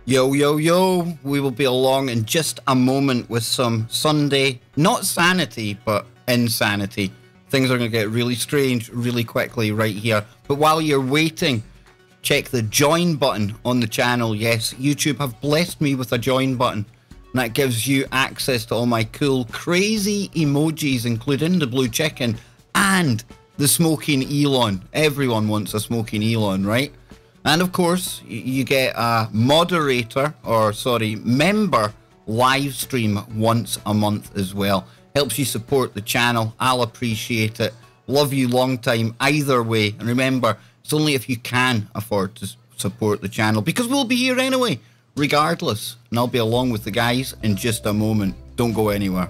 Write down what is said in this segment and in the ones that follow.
Yo, yo, yo. We will be along in just a moment with some Sunday, not sanity, but insanity. Things are going to get really strange really quickly right here. But while you're waiting, check the join button on the channel. Yes, YouTube have blessed me with a join button. And that gives you access to all my cool, crazy emojis, including the blue chicken and the smoking Elon. Everyone wants a smoking Elon, right? And of course, you get a member live stream once a month as well. Helps you support the channel. I'll appreciate it. Love you long time either way. And remember, it's only if you can afford to support the channel, because we'll be here anyway, regardless. And I'll be along with the guys in just a moment. Don't go anywhere.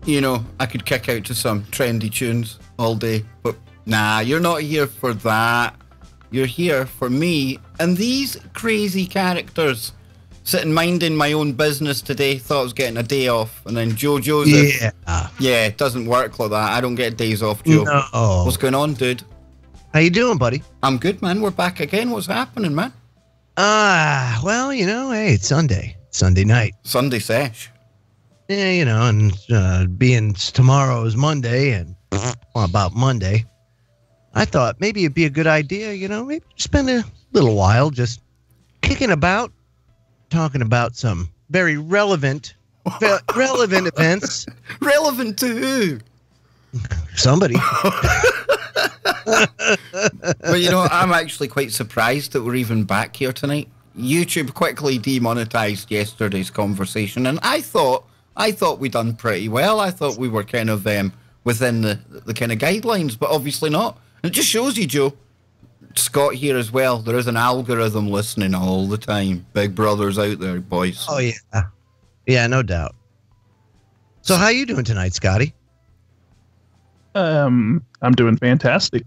You know, I could kick out to some trendy tunes all day, but nah, you're not here for that. You're here for me and these crazy characters. Sitting minding my own business today, thought I was getting a day off, and then Joe Joseph. Yeah, it doesn't work like that. I don't get days off, Joe. No. What's going on, dude? How you doing, buddy? I'm good, man. We're back again. What's happening, man? Well, you know, hey, it's Sunday. Sunday night. Sunday sesh. Yeah, you know, and being tomorrow is Monday, and about Monday, I thought maybe it'd be a good idea, you know, maybe spend a little while just kicking about, talking about some very relevant events. Relevant to who? Somebody. Well, you know, I'm actually quite surprised that we're even back here tonight. YouTube quickly demonetized yesterday's conversation, and I thought we'd done pretty well. I thought we were kind of within the kind of guidelines, but obviously not. And it just shows you, Joe. Scott here as well. There is an algorithm listening all the time. Big Brother's out there, boys. Oh, yeah. Yeah, no doubt. So how you doing tonight, Scotty? I'm doing fantastic.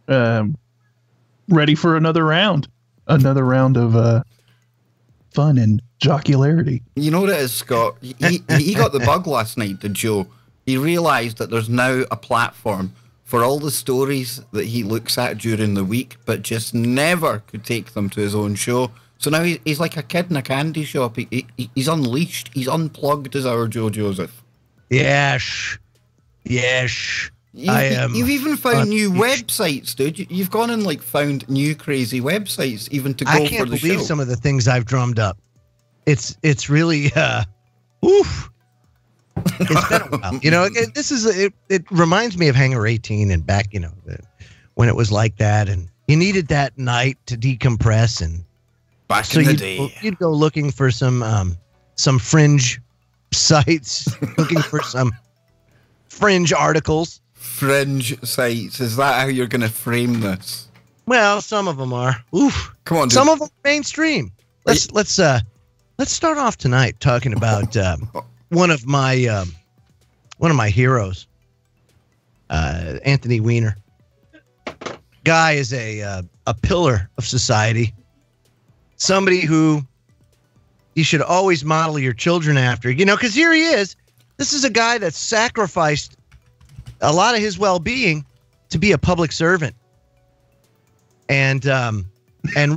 Ready for another round. Another round of fun and jocularity. You know what it is, Scott? He got the bug last night, did Joe? He realised that there's now a platform for all the stories that he looks at during the week, but just never could take them to his own show. So now he's like a kid in a candy shop. He's unleashed. He's unplugged, as our Joe Joseph. Yes. You've even found new websites, dude. You've gone and like found new crazy websites even to go for the show. I can't believe some of the things I've drummed up. It's really oof. It's been a while. You know, it reminds me of Hangar 18 and back, you know, when it was like that, and you needed that night to decompress, and back in the day, you'd go looking for some fringe sites, looking for some fringe articles. Fringe sites. Is that how you're going to frame this? Well, some of them are. Oof. Come on, dude. Some of them are mainstream. Let's start off tonight talking about one of my heroes, Anthony Weiner. Guy is a pillar of society. Somebody who you should always model your children after. You know, because here he is. This is a guy that sacrificed a lot of his well-being to be a public servant. And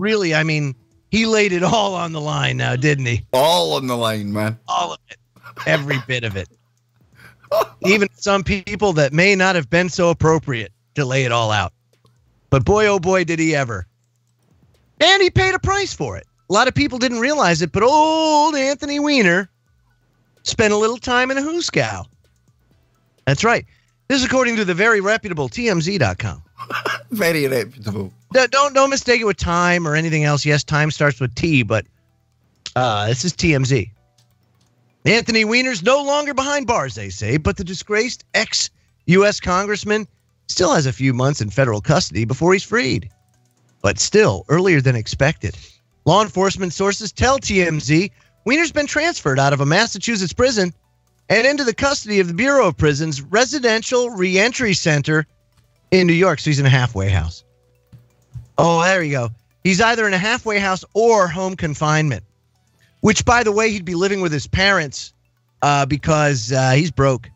really, I mean, he laid it all on the line now, didn't he? All on the line, man. All of it. Every bit of it. Even some people that may not have been so appropriate to lay it all out. But boy, oh boy, did he ever. And he paid a price for it. A lot of people didn't realize it, but old Anthony Weiner spent a little time in a hoosegow. That's right. This is according to the very reputable TMZ.com. Very reputable. Don't mistake it with Time or anything else. Yes, Time starts with T, but this is TMZ. Anthony Weiner's no longer behind bars, they say, but the disgraced ex-U.S. congressman still has a few months in federal custody before he's freed. But still, earlier than expected. Law enforcement sources tell TMZ Wiener's been transferred out of a Massachusetts prison and into the custody of the Bureau of Prisons Residential Reentry Center in New York. So he's in a halfway house. Oh, there you go. He's either in a halfway house or home confinement, which, by the way, he'd be living with his parents because he's broke.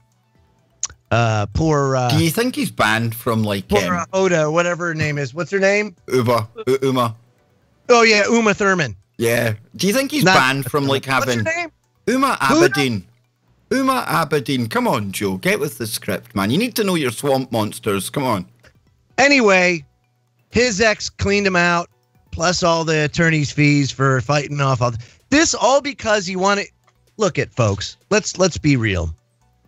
Poor. Do you think he's banned from like poor Oda, whatever her name is? What's her name? Uma? Oh yeah, Uma Thurman. Yeah. Do you think he's banned from like having What's her name? Uma Aberdeen? Uma Aberdeen. Come on, Joe. Get with the script, man. You need to know your swamp monsters. Come on. Anyway, his ex cleaned him out, plus all the attorney's fees for fighting off all this, all because he wanted. Look at folks. Let's be real.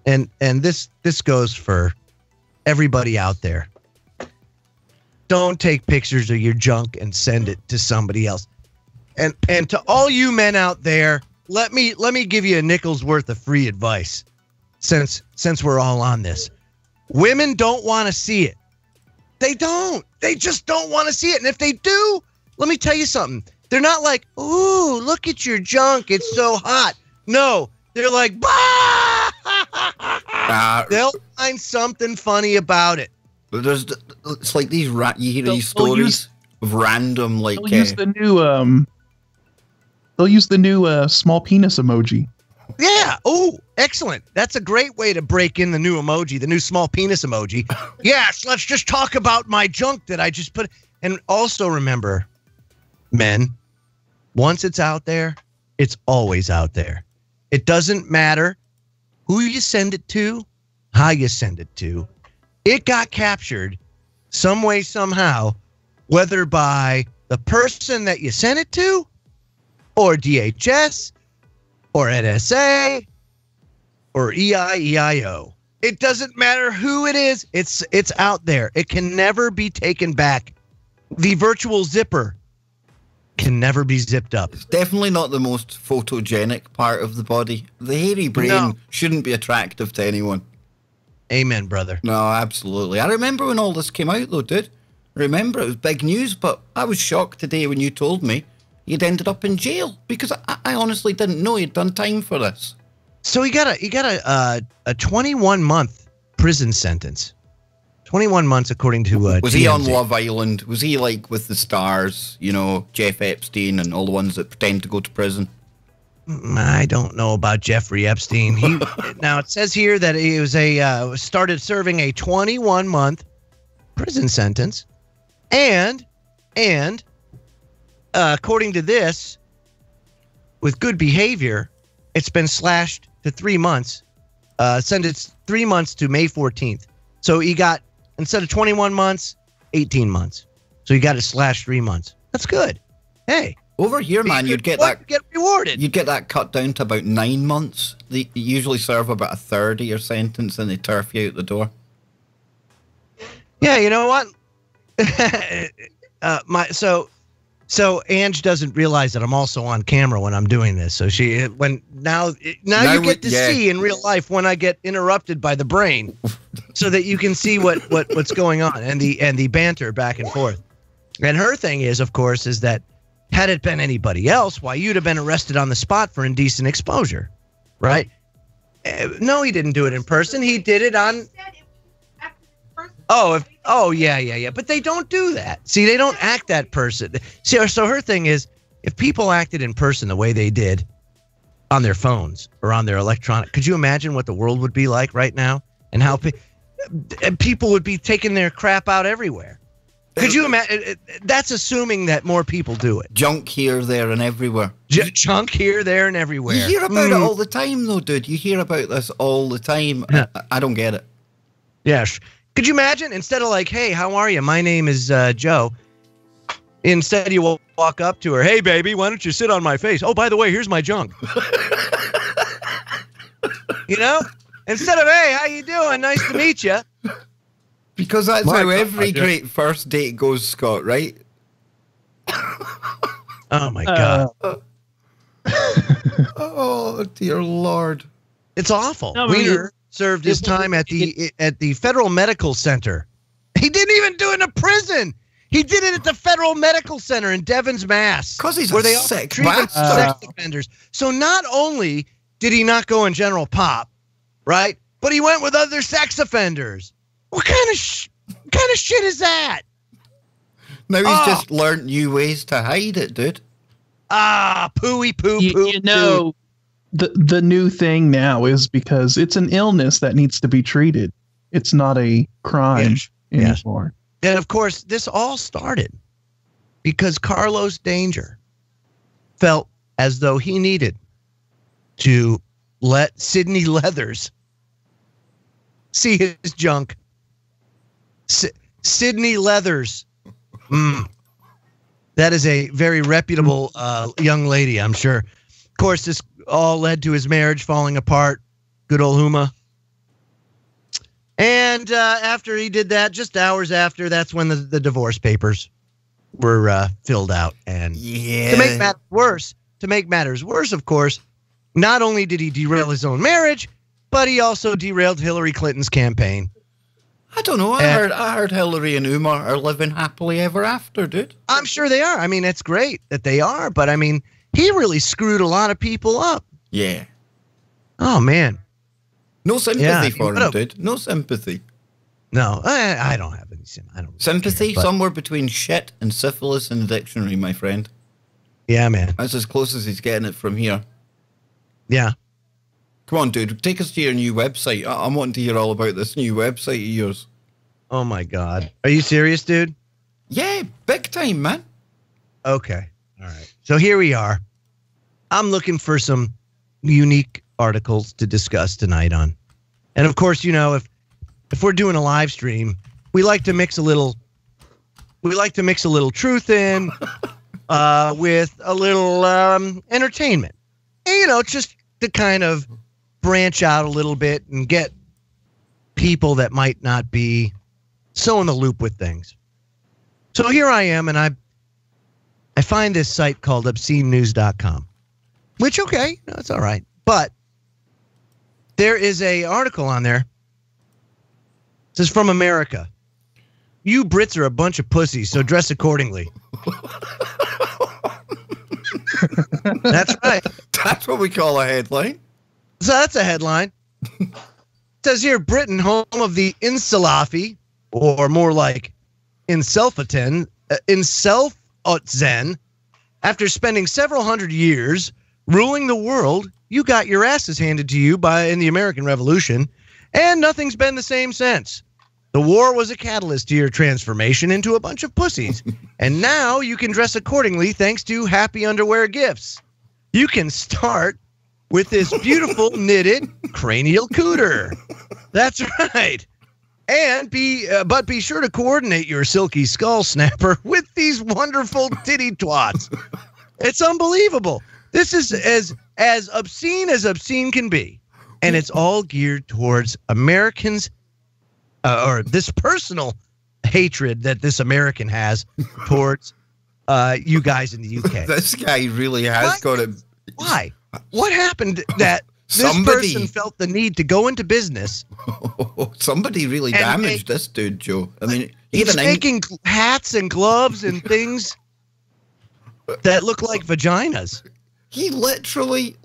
And this goes for everybody out there. Don't take pictures of your junk and send it to somebody else. And to all you men out there, let me give you a nickel's worth of free advice. Since we're all on this, women don't want to see it. They don't. They just don't want to see it. And if they do, let me tell you something. They're not like, "Ooh, look at your junk. It's so hot." No, they're like, "Bah!" They'll find something funny about it. It's like these you hear these stories of random like. They'll use the new They'll use the new small penis emoji. Yeah. Oh, excellent. That's a great way to break in the new emoji, the new small penis emoji. Yes. Let's just talk about my junk that I just put. And also remember, men, once it's out there, it's always out there. It doesn't matter who you send it to, how you send it to. It got captured some way, somehow, whether by the person that you sent it to, or DHS, or NSA, or EIEIO. It doesn't matter who it is. It's out there. It can never be taken back. The virtual zipper can never be zipped up. It's definitely not the most photogenic part of the body. The hairy brain shouldn't be attractive to anyone. Amen, brother. No, absolutely. I remember when all this came out, though, dude. Remember, it was big news, but I was shocked today when you told me you'd ended up in jail because I honestly didn't know you'd done time for this. So he got a 21-month prison sentence. 21 months, according to Was TMZ. he on Love Island? Was he like with the stars, you know, Jeff Epstein and all the ones that pretend to go to prison? I don't know about Jeffrey Epstein. Now it says here that he was started serving a 21-month prison sentence, and according to this, with good behavior, it's been slashed to 3 months. Sentenced 3 months to May 14th. So he got, instead of 21 months, 18 months. So he got it slashed 3 months. That's good. Hey. Over here, man, you'd get rewarded. You'd get that cut down to about 9 months. They usually serve about a third of your sentence and they turf you out the door. Yeah, you know what? So Ange doesn't realize that I'm also on camera when I'm doing this. So now you get to see in real life when I get interrupted by the brain, so that you can see what's going on and the banter back and forth. And her thing is, of course, is that had it been anybody else, why, you'd have been arrested on the spot for indecent exposure, right? No, he didn't do it in person. He did it on. Yeah. But they don't do that. See, they don't act that person. See, so her thing is, if people acted in person the way they did on their phones or on their electronic, could you imagine what the world would be like right now? And how people would be taking their crap out everywhere. Could you imagine? That's assuming that more people do it. Junk here, there, and everywhere. Junk here, there, and everywhere. You hear about it all the time, though, dude. You hear about this all the time. Yeah. I don't get it. Yes. Could you imagine, instead of like, "Hey, how are you? My name is Joe." Instead, you will walk up to her, "Hey, baby, why don't you sit on my face? Oh, by the way, here's my junk." You know? Instead of, "Hey, how you doing? Nice to meet you." Because that's how every great first date goes, Scott, right? Oh, my God. Oh, dear Lord. It's awful. No, Wiener served his time at the Federal Medical Center. He didn't even do it in a prison. He did it at the Federal Medical Center in Devon's, Mass. Because he's where a they sick treat bastard. sex offenders. So not only did he not go in general pop, right? But he went with other sex offenders. What kind of shit is that? Now he's just learned new ways to hide it, dude. Pooey poo poo. You know, the new thing now is because it's an illness that needs to be treated. It's not a crime anymore. And of course, this all started because Carlos Danger felt as though he needed to let Sydney Leathers see his junk. Sydney Leathers. That is a very reputable young lady, I'm sure. Of course, this all led to his marriage falling apart. Good old Huma. And after he did that, just hours after, that's when the divorce papers were filled out. And to make matters worse, of course, not only did he derail his own marriage, but he also derailed Hillary Clinton's campaign. I don't know. I heard Hillary and Uma are living happily ever after, dude. I'm sure they are. I mean, it's great that they are, but I mean, he really screwed a lot of people up. Yeah. Oh, man. No sympathy for him, dude. No sympathy. No, I don't have any sympathy. Somewhere between shit and syphilis in the dictionary, my friend. Yeah, man. That's as close as he's getting it from here. Yeah. Come on, dude. Take us to your new website. I'm wanting to hear all about this new website of yours. Oh, my God. Are you serious, dude? Yeah, big time, man. Okay. All right. So here we are. I'm looking for some unique articles to discuss tonight on. And of course, you know, if we're doing a live stream, we like to mix a little truth in with a little entertainment. And, you know, just to kind of branch out a little bit and get people that might not be so in the loop with things. So here I am, and I find this site called obscenenews.com, which, okay, that's all right. But there is a article on there. It says, from America, you Brits are a bunch of pussies, so dress accordingly. That's right. That's what we call a headline. So that's a headline. It says here, Britain, home of the Insalafi, or more like Inselfaten, after spending several hundred years ruling the world, you got your asses handed to you in the American Revolution, and nothing's been the same since. The war was a catalyst to your transformation into a bunch of pussies, and now you can dress accordingly thanks to happy underwear gifts. You can start with this beautiful knitted cranial cooter. That's right. And be sure to coordinate your silky skull snapper with these wonderful titty twats. It's unbelievable. This is as obscene can be. And it's all geared towards Americans, or this personal hatred that this American has towards you guys in the UK. This guy really has got it. Why? What happened that this person felt the need to go into business? Somebody really damaged this dude, Joe. I mean, he's making hats and gloves and things that look like vaginas. He literally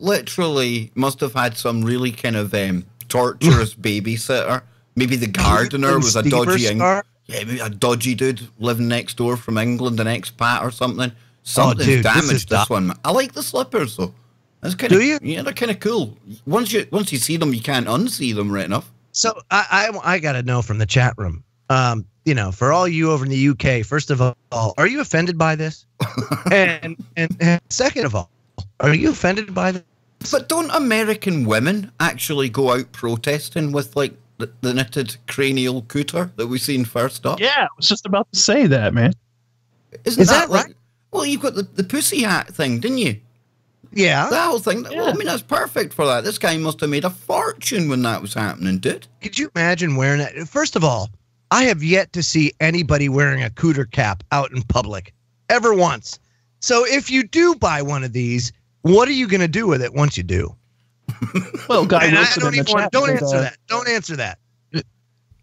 must have had some really kind of torturous babysitter. Maybe the gardener was a dodgy, maybe a dodgy dude living next door from England, an expat or something. Something's damaged this one. I like the slippers though. That's kind of, yeah, they're kind of cool. Once you see them, you can't unsee them right enough. So I got to know from the chat room. You know, for all you over in the UK, first of all, are you offended by this? and second of all, are you offended by this? But don't American women actually go out protesting with like the knitted cranial cooter that we seen first up? Yeah, I was just about to say that, man. Is that right? Well, you've got the pussy hat thing, didn't you? Yeah. The whole thing. Yeah. Well, I mean, that's perfect for that. This guy must have made a fortune when that was happening, dude. Could you imagine wearing that? First of all, I have yet to see anybody wearing a cooter cap out in public, ever once. So if you do buy one of these, what are you going to do with it once you do? Well, Guy Wilson in the chat. Don't answer that. Don't answer that.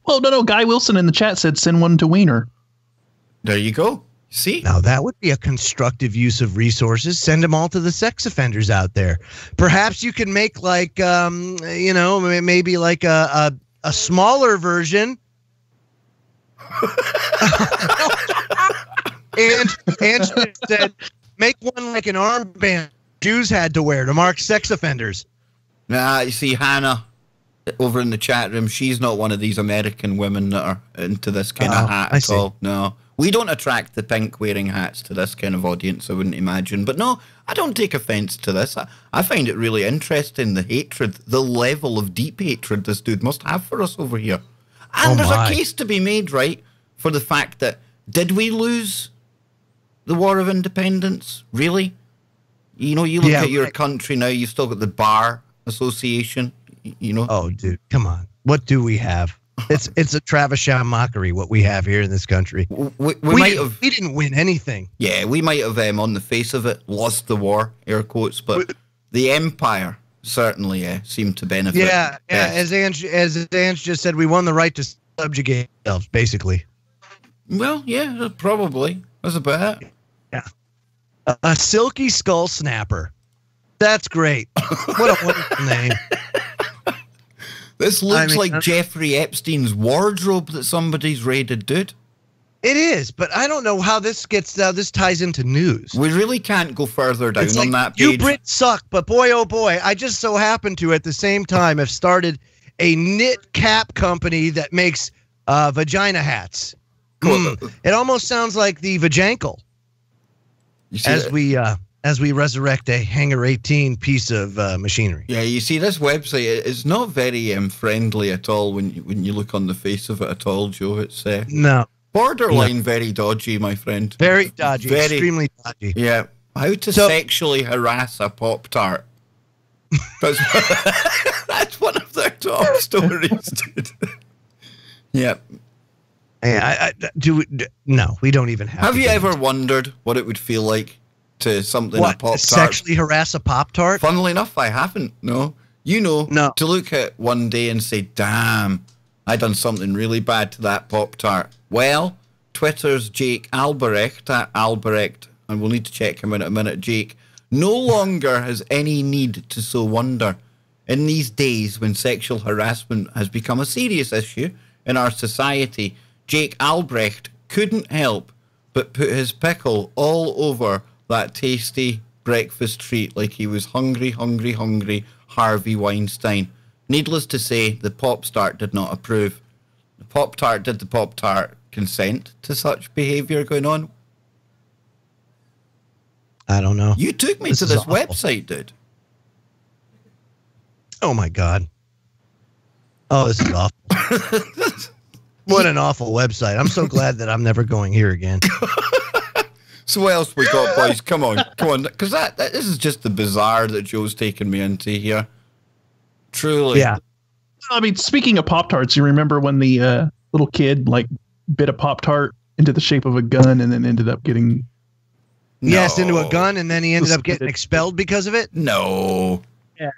Well, no. Guy Wilson in the chat said send one to Wiener. There you go. See? Now, that would be a constructive use of resources. Send them all to the sex offenders out there. Perhaps you can make like, maybe like a smaller version. and said, make one like an armband Jews had to wear to mark sex offenders. Nah, you see, Hannah over in the chat room, she's not one of these American women that are into this kind of hat at all. No. We don't attract the pink wearing hats to this kind of audience, I wouldn't imagine. But no, I don't take offense to this. I find it really interesting, the hatred, the level of deep hatred this dude must have for us over here. And there's a case to be made, right, for the fact that, did we lose the War of Independence? Really? You know, you look at your country now, you've still got the Bar Association, you know. Oh, dude, come on. What do we have? It's a Travis-Shaw mockery, what we have here in this country. We didn't win anything. Yeah, we might have, on the face of it, lost the war, air quotes, but the empire certainly seemed to benefit. Yeah, as Ange just said, we won the right to subjugate ourselves, basically. Well, yeah, probably. That's about it. Yeah. A silky skull snapper. That's great. What a wonderful name. This looks like Jeffrey Epstein's wardrobe that somebody's raided, dude. It is, but I don't know how this this ties into news. We really can't go further down on that page. You Brits suck, but boy, oh boy, I just so happen to, at the same time, have started a knit cap company that makes vagina hats. It almost sounds like the Vajankle. As we resurrect a Hangar 18 piece of machinery. Yeah, you see, this website is not very friendly at all when you look on the face of it at all, Joe. It's borderline very dodgy, my friend. Very dodgy, extremely dodgy. Yeah, how to sexually harass a Pop-Tart. That's one of their top stories, dude. Yeah. No, we don't even have. Have you ever wondered what it would feel like to something a Pop-Tart? Sexually harass a Pop-Tart? Funnily enough, I haven't. No. To look at one day and say, damn, I done something really bad to that Pop-Tart. Well, Twitter's Jake Albrecht, and we'll need to check him in a minute, Jake, no longer has any need to so wonder. In these days when sexual harassment has become a serious issue in our society, Jake Albrecht couldn't help but put his pickle all over that tasty breakfast treat like he was hungry Harvey Weinstein. Needless to say, the Pop-Tart did not approve. Did the Pop-Tart consent to such behaviour going on? I don't know. You took me to this website, dude. Oh my God. Oh, this is awful. What an awful website. I'm so glad that I'm never going here again. So what else we got, boys? Come on. Because this is just the bizarre that Joe's taken me into here. Truly. Yeah. I mean, speaking of Pop-Tarts, you remember when the little kid bit a Pop-Tart into the shape of a gun and then ended up getting... Yes, into a gun, and then he ended up getting expelled because of it? No. Yeah.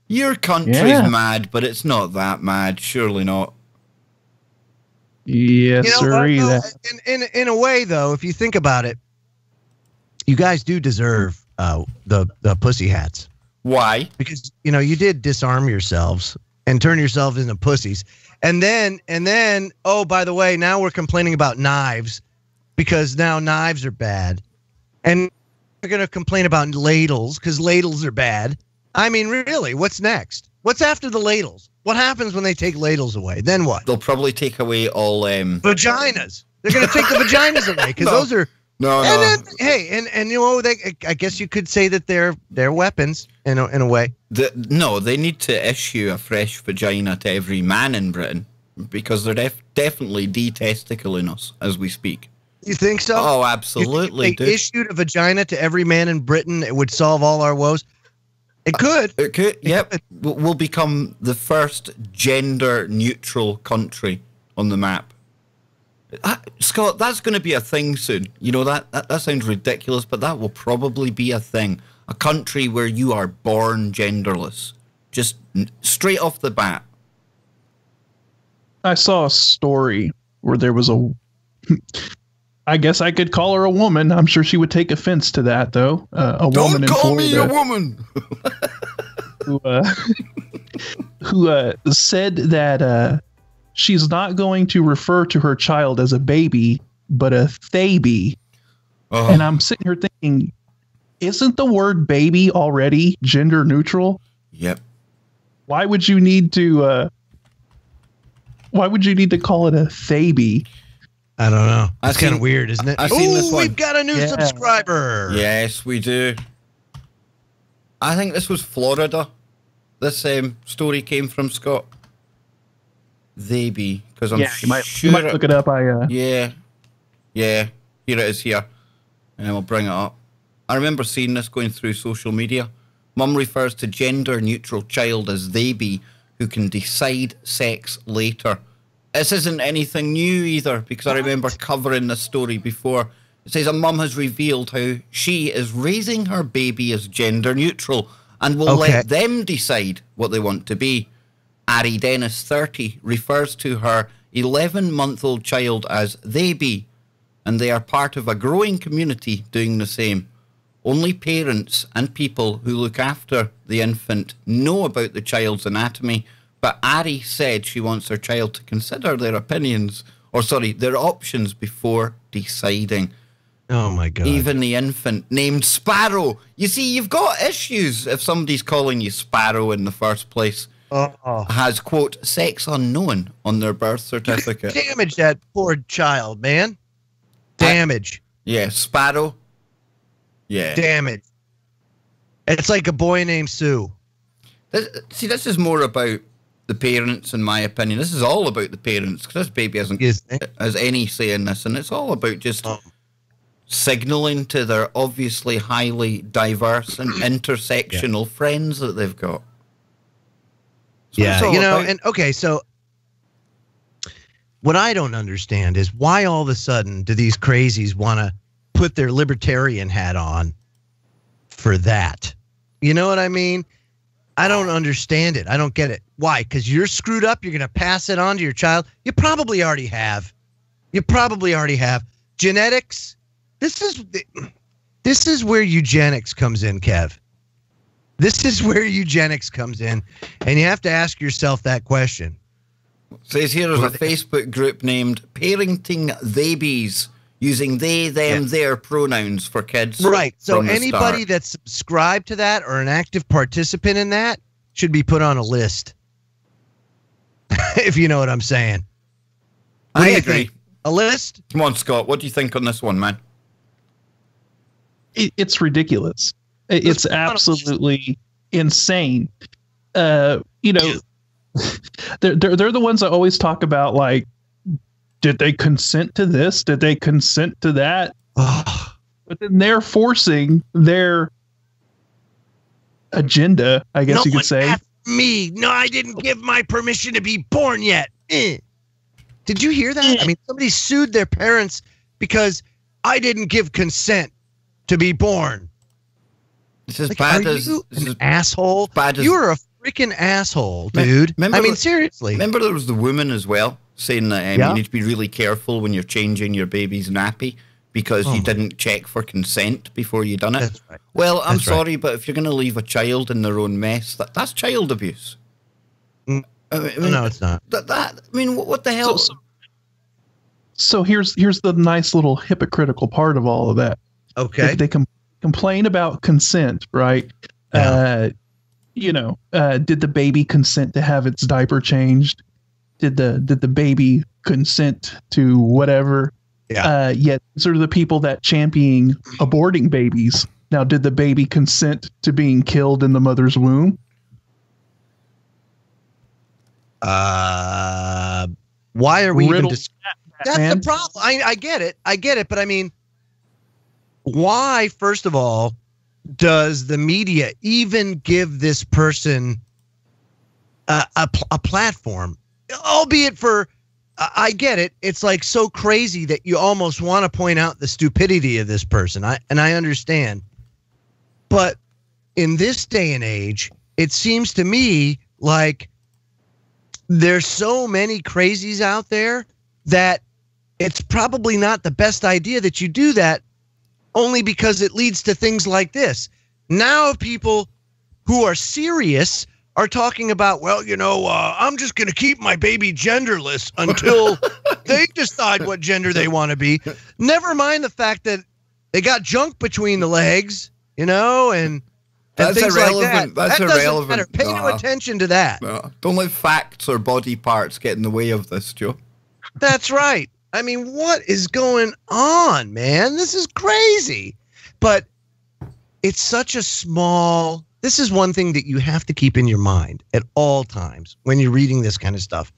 Your country's mad, but it's not that mad. Surely not. Yes, sir. In a way, though, if you think about it, you guys do deserve the pussy hats. Why? Because you did disarm yourselves and turn yourselves into pussies, and then oh, by the way, now we're complaining about knives because now knives are bad, and we're going to complain about ladles because ladles are bad. I mean, really, what's next? What's after the ladles? What happens when they take ladles away? Then what? They'll probably take away all vaginas. They're going to take the vaginas away because those are no. Then, hey, and I guess you could say that they're weapons in a way. No, they need to issue a fresh vagina to every man in Britain because they're definitely detesticling us as we speak. You think so? Oh, absolutely. If they issued a vagina to every man in Britain, it would solve all our woes. It could. It could. Yep. We'll become the first gender-neutral country on the map. Scott, that's going to be a thing soon. That sounds ridiculous, but that will probably be a thing. A country where you are born genderless. Just straight off the bat. I saw a story where there was I guess I could call her a woman. I'm sure she would take offense to that, though. A woman Don't call me a woman. who said that she's not going to refer to her child as a baby, but a thaby. Oh. And I'm sitting here thinking, isn't the word baby already gender neutral? Yep. Why would you need to call it a thaby? I don't know. That's kind of weird, isn't it? I've seen this one. We've got a new subscriber. Yes, we do. I think this was Florida. This story came from Scott. They be, because I'm sure. You might look it up. Yeah. Here it is here. And we'll bring it up. I remember seeing this going through social media. Mum refers to gender-neutral child as they be, who can decide sex later. This isn't anything new either, because I remember covering this story before. It says a mum has revealed how she is raising her baby as gender-neutral and will let them decide what they want to be. Ari Dennis, 30, refers to her 11-month-old child as they be, and they are part of a growing community doing the same. Only parents and people who look after the infant know about the child's anatomy, but Ari said she wants her child to consider their their options before deciding. Oh my God. Even the infant named Sparrow. You see, you've got issues if somebody's calling you Sparrow in the first place. Has, quote, sex unknown on their birth certificate. Damage that poor child, man. Damage. Sparrow. Yeah. Damage. It's like a boy named Sue. This is more about the parents, in my opinion. This is all about the parents, because this baby has any say in this, and it's all about just signaling to their obviously highly diverse and intersectional friends that they've got. So what I don't understand is why all of a sudden do these crazies want to put their libertarian hat on for that? You know what I mean? I don't understand it. I don't get it. Why? Because you're screwed up. You're going to pass it on to your child. You probably already have. Genetics. This is where eugenics comes in, Kev. This is where eugenics comes in, and you have to ask yourself that question. It says here there's a Facebook group named Parenting Theybies, using they, them, their pronouns for kids. Right. So anybody that's subscribed to that or an active participant in that should be put on a list. If you know what I'm saying. I agree. A list? Come on, Scott. What do you think on this one, man? It's ridiculous. It's absolutely insane. They're the ones that always talk about, like, did they consent to this? Did they consent to that? But then they're forcing their agenda, I guess you could say. Me. No, I didn't give my permission to be born yet. Did you hear that? I mean, somebody sued their parents because I didn't give consent to be born. It's as bad as an asshole. You're a freaking asshole, dude. Seriously. Remember there was the woman as well saying that you need to be really careful when you're changing your baby's nappy because you didn't check for consent before you done it. That's right. Well, I'm sorry, but if you're going to leave a child in their own mess, that's child abuse. No, it's not. What the hell? So here's the nice little hypocritical part of all of that. Okay. If they complain about consent, right? Yeah. Did the baby consent to have its diaper changed? Did the baby consent to whatever? Yeah. Yet these are the people that champion aborting babies. Now, did the baby consent to being killed in the mother's womb? Why are we even? That's the problem. I get it, but I mean, why? First of all, does the media even give this person a platform? Albeit for, I get it. It's like so crazy that you almost want to point out the stupidity of this person. I understand. But in this day and age, it seems to me like there's so many crazies out there that it's probably not the best idea that you do that, only because it leads to things like this. Now people who are serious are talking about, well, I'm just going to keep my baby genderless until they decide what gender they want to be. Never mind the fact that they got junk between the legs, and that's things irrelevant. like that. That's that irrelevant. Matter. Pay no attention to that. No. Don't let facts or body parts get in the way of this, Joe. That's right. I mean, what is going on, man? This is crazy. But it's such a small... This is one thing that you have to keep in your mind at all times when you're reading this kind of stuff.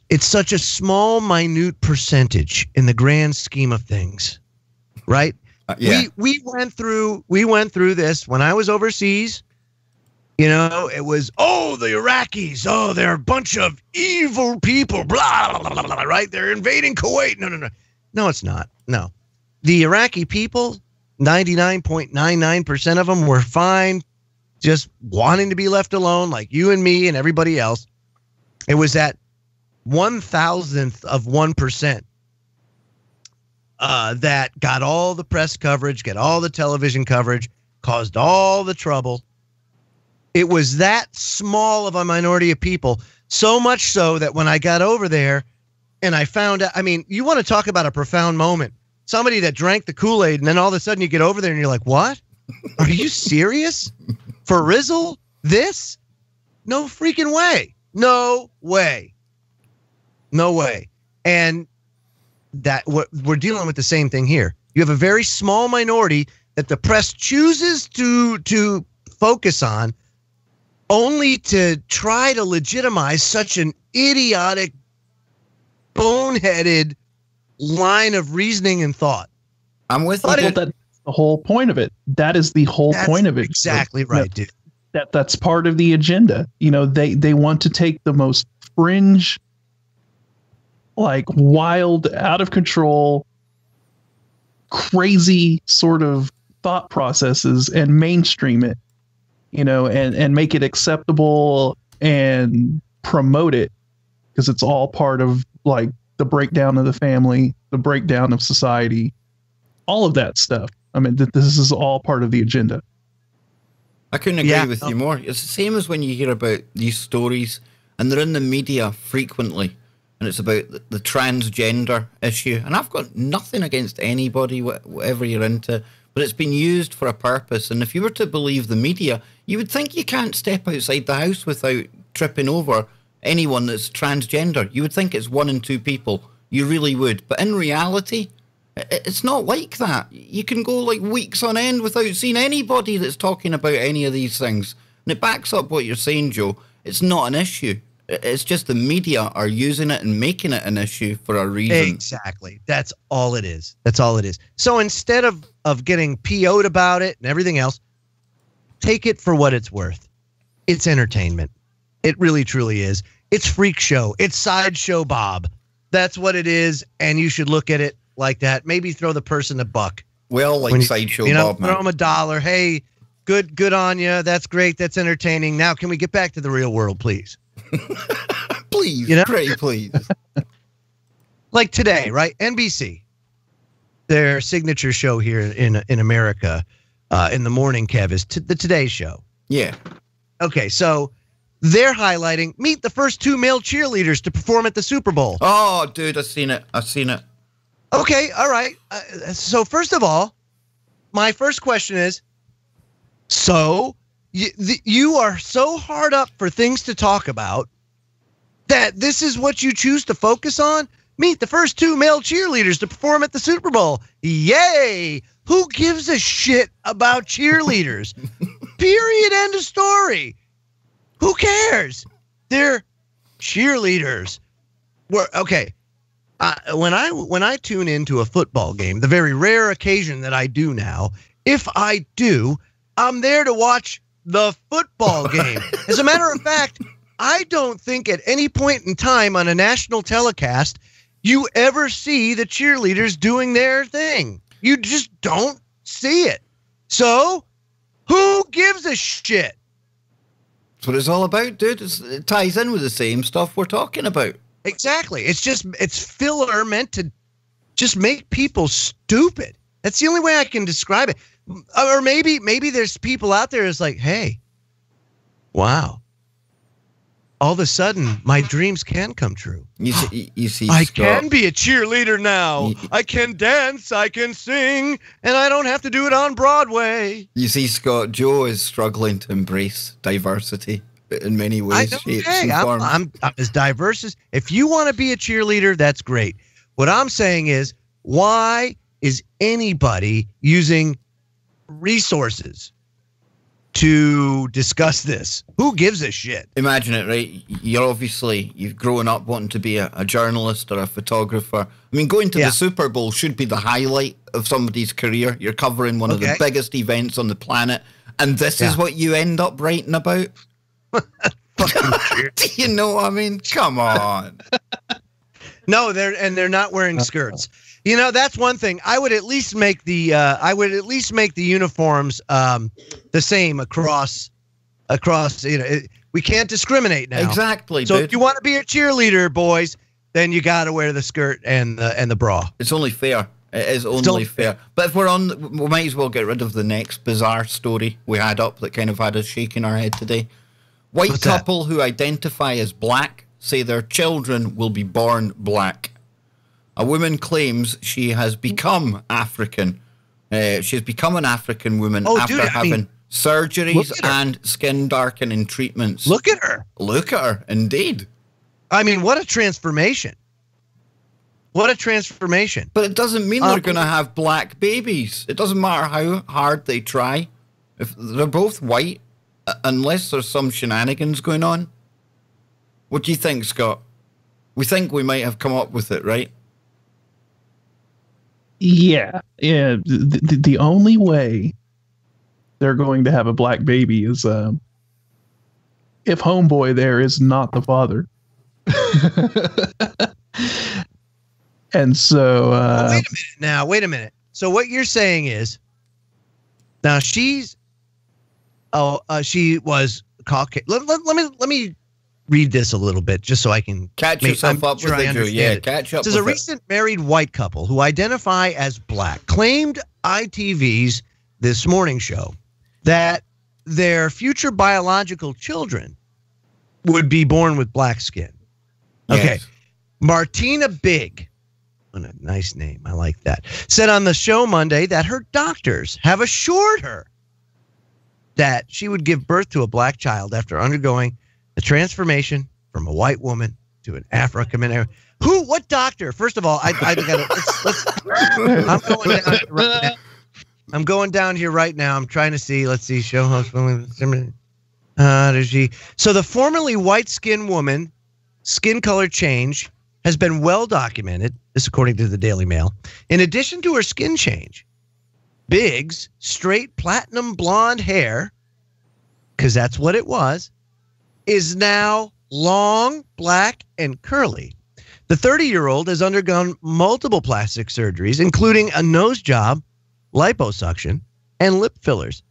It's such a small, minute percentage in the grand scheme of things, right? Yeah. We went through this when I was overseas. It was, the Iraqis, they're a bunch of evil people, blah, blah, blah, blah, right? They're invading Kuwait. No, it's not. No. The Iraqi people, 99.99% of them were fine, just wanting to be left alone, like you and me and everybody else. It was that 1,000th of 1% that got all the press coverage, got all the television coverage, caused all the trouble. It was that small of a minority of people, so much so that when I got over there and I found out, I mean, you want to talk about a profound moment. Somebody that drank the Kool-Aid, and then all of a sudden you get over there and you're like, what? Are you serious? For Rizzle? This? No freaking way. No way. No way. And that we're dealing with the same thing here. You have a very small minority that the press chooses to focus on, only to try to legitimize such an idiotic, boneheaded line of reasoning and thought. I'm with you. Well, that's the whole point of it. That is the whole point of it. Exactly right, dude. That's part of the agenda. They want to take the most fringe, like wild, out of control, crazy sort of thought processes and mainstream it, and make it acceptable and promote it, because it's all part of like the breakdown of the family, the breakdown of society, all of that stuff. I mean, this is all part of the agenda. I couldn't agree with you more. It's the same as when you hear about these stories, and they're in the media frequently, and it's about the transgender issue. And I've got nothing against anybody, whatever you're into, but it's been used for a purpose. And if you were to believe the media, you would think you can't step outside the house without tripping over anyone that's transgender. You would think it's 1 in 2 people. You really would. But in reality, it's not like that. You can go like weeks on end without seeing anybody that's talking about any of these things. And it backs up what you're saying, Joe. It's not an issue. It's just the media are using it and making it an issue for a reason. Exactly. That's all it is. That's all it is. So instead of getting PO'd about it and everything else, take it for what it's worth. It's entertainment. It really, truly is. It's freak show. It's sideshow Bob. That's what it is. And you should look at it like that. Maybe throw the person $1. Well, like sideshow Bob, man. Throw them $1. Hey, good on you. That's great. That's entertaining. Now, can we get back to the real world, please? Please, pretty please. Like today, right? NBC, their signature show here in America, in the morning, Kev, is the Today Show. Yeah. Okay, so they're highlighting, meet the first 2 male cheerleaders to perform at the Super Bowl. Oh, dude, I've seen it. Okay, all right. So first of all, my first question is, so you are so hard up for things to talk about that this is what you choose to focus on? Meet the first 2 male cheerleaders to perform at the Super Bowl. Yay! Who gives a shit about cheerleaders? Period. End of story. Who cares? They're cheerleaders. Okay. When I tune into a football game, the very rare occasion that I do now, if I do, I'm there to watch the football game. As a matter of fact, I don't think at any point in time on a national telecast you ever see the cheerleaders doing their thing. You just don't see it. So, who gives a shit? That's what it's all about, dude. It ties in with the same stuff we're talking about. Exactly. It's filler meant to just make people stupid. That's the only way I can describe it. Or maybe there's people out there that's like, hey, wow. All of a sudden, my dreams can come true. You see, I Scott, can be a cheerleader now. I can dance, I can sing, and I don't have to do it on Broadway. You see, Scott, Joe is struggling to embrace diversity in many ways, shapes, and forms. I'm as diverse as. If you want to be a cheerleader, that's great. What I'm saying is, why is anybody using resources to discuss this? Who gives a shit? Imagine it, right? You've grown up wanting to be a journalist or a photographer. I mean, going to the Super Bowl should be the highlight of somebody's career. You're covering one of the biggest events on the planet, and this is what you end up writing about? Do you know what I mean? Come on. No, they're not wearing skirts. You know, that's one thing. I would at least make the uniforms the same across. You know, we can't discriminate now. Exactly. So dude. if you want to be a cheerleader, boys, then you got to wear the skirt and the bra. It's only fair. It is only fair. But if we're on, we might as well get rid of the next bizarre story we had up that kind of had us shaking our head today. White couple who identify as black say their children will be born black. A woman claims she has become African. She's become an African woman after having surgeries and skin darkening treatments. Look at her. Look at her, indeed. I mean, what a transformation. What a transformation. But it doesn't mean they're going to have black babies. It doesn't matter how hard they try. If they're both white, unless there's some shenanigans going on. What do you think, Scott? We think we might have come up with it, right? Yeah. The only way they're going to have a black baby is if homeboy there is not the father. And so wait a minute. So what you're saying is now she was Caucasian. Let me read this a little bit just so I can catch yourself up with it. Yeah, catch up. There's a recent married white couple who identify as black claimed ITV's This Morning Show that their future biological children would be born with black skin. Okay. Yes. Martina Big, what a nice name. I like that. Said on the show Monday that her doctors have assured her that she would give birth to a black child after undergoing the transformation from a white woman to an African American. What doctor? First of all, I'm going down here right now. I'm trying to see. Let's see. Show host. So the formerly white-skinned woman, skin color change has been well documented. This, according to the Daily Mail. In addition to her skin change, Biggs' straight platinum blonde hair, because that's what it was, is now long, black, and curly. The 30-year-old has undergone multiple plastic surgeries, including a nose job, liposuction, and lip fillers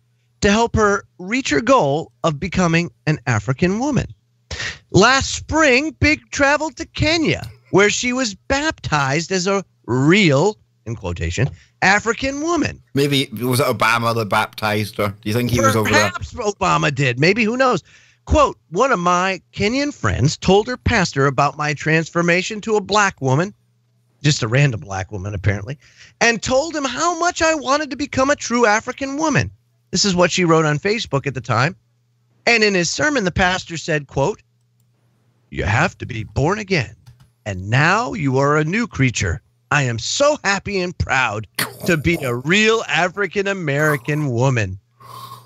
to help her reach her goal of becoming an African woman. Last spring, Big traveled to Kenya, where she was baptized as a real, in quotation, African woman. Maybe was it Obama that baptized her? Do you think he was over there? Perhaps Obama did. Maybe, who knows? Quote, one of my Kenyan friends told her pastor about my transformation to a black woman, just a random black woman apparently, and told him how much I wanted to become a true African woman. This is what she wrote on Facebook at the time. And in his sermon, the pastor said, quote, you have to be born again. And now you are a new creature. I am so happy and proud to be a real African American woman.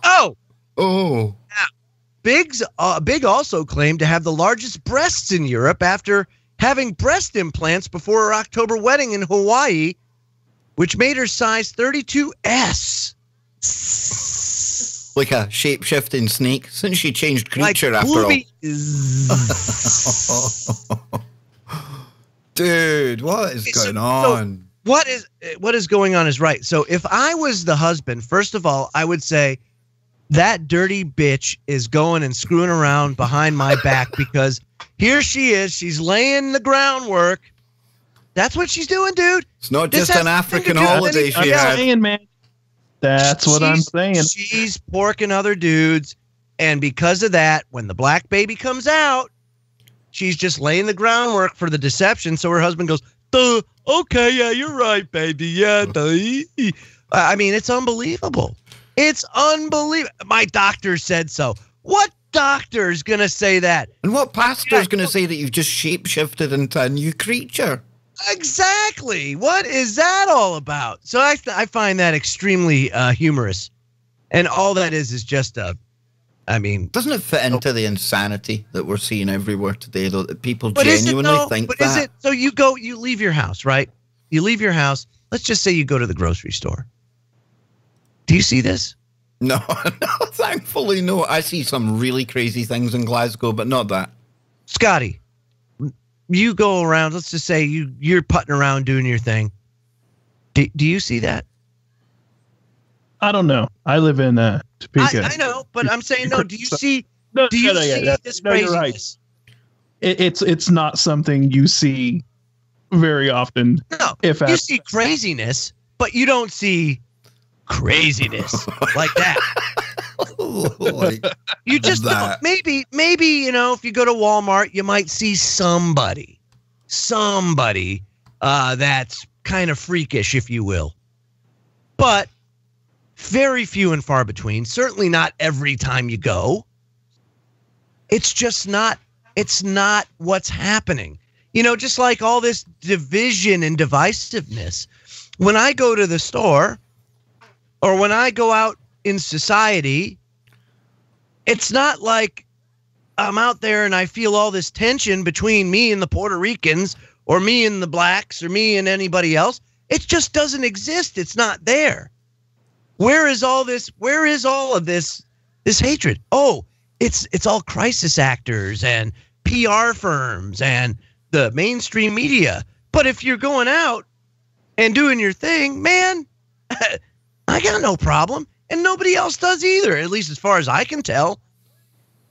Oh. Now, Big also claimed to have the largest breasts in Europe after having breast implants before her October wedding in Hawaii, which made her size 32S. Like a shape-shifting snake. Since she changed creature like after all. Dude, what is going on? What is going on is right. So if I was the husband, first of all, I would say that dirty bitch is going and screwing around behind my back because Here she is. She's laying the groundwork. That's what she's doing, dude. It's not just an African holiday she had. Saying, man. That's what I'm saying. She's porking other dudes. And because of that, when the black baby comes out, she's just laying the groundwork for the deception. So her husband goes, duh, okay, yeah, you're right, baby. Yeah, duh. I mean, it's unbelievable. It's unbelievable. My doctor said so. What doctor is going to say that? And what pastor is going to say that you've just shapeshifted into a new creature? Exactly. What is that all about? So I find that extremely humorous. And all that is just doesn't it fit into the insanity that we're seeing everywhere today, though, that people genuinely think that? Is it? So you leave your house, right? You leave your house. Let's just say you go to the grocery store. Do you see this? No, thankfully, no. I see some really crazy things in Glasgow, but not that. Scotty, you go around, let's just say you're putting around doing your thing. Do you see that? I don't know. I live in Topeka. I know, but I'm saying no. Do you see? Do you see this craziness? You're right. It's not something you see very often. No, if you see craziness, but you don't see craziness like that. You just don't. Maybe if you go to Walmart, you might see somebody that's kind of freakish, if you will, but very few and far between. Certainly not every time you go. It's just not. It's not what's happening. Just like all this division and divisiveness. When I go to the store or when I go out in society, it's not like I'm out there and I feel all this tension between me and the Puerto Ricans or me and the blacks or me and anybody else. It just doesn't exist. It's not there. Where is all this? Where is all of this hatred? Oh, it's all crisis actors and PR firms and the mainstream media. But if you're going out and doing your thing, man, I got no problem. And nobody else does either, at least as far as I can tell.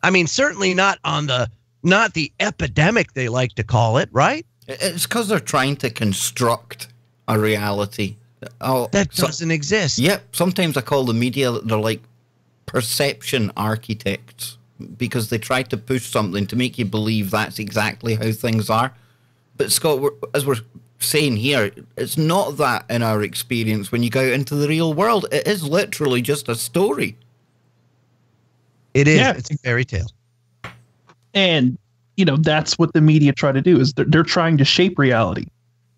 I mean, certainly not the epidemic they like to call it, right? It's because they're trying to construct a reality. That doesn't exist. Yep. Sometimes I call the media, they're like perception architects, because they try to push something to make you believe that's exactly how things are. But Scott, as we're saying here, it's not that in our experience when you go out into the real world. It is literally just a story. It is. Yeah. It's a fairy tale. And, that's what the media try to do, is they're trying to shape reality,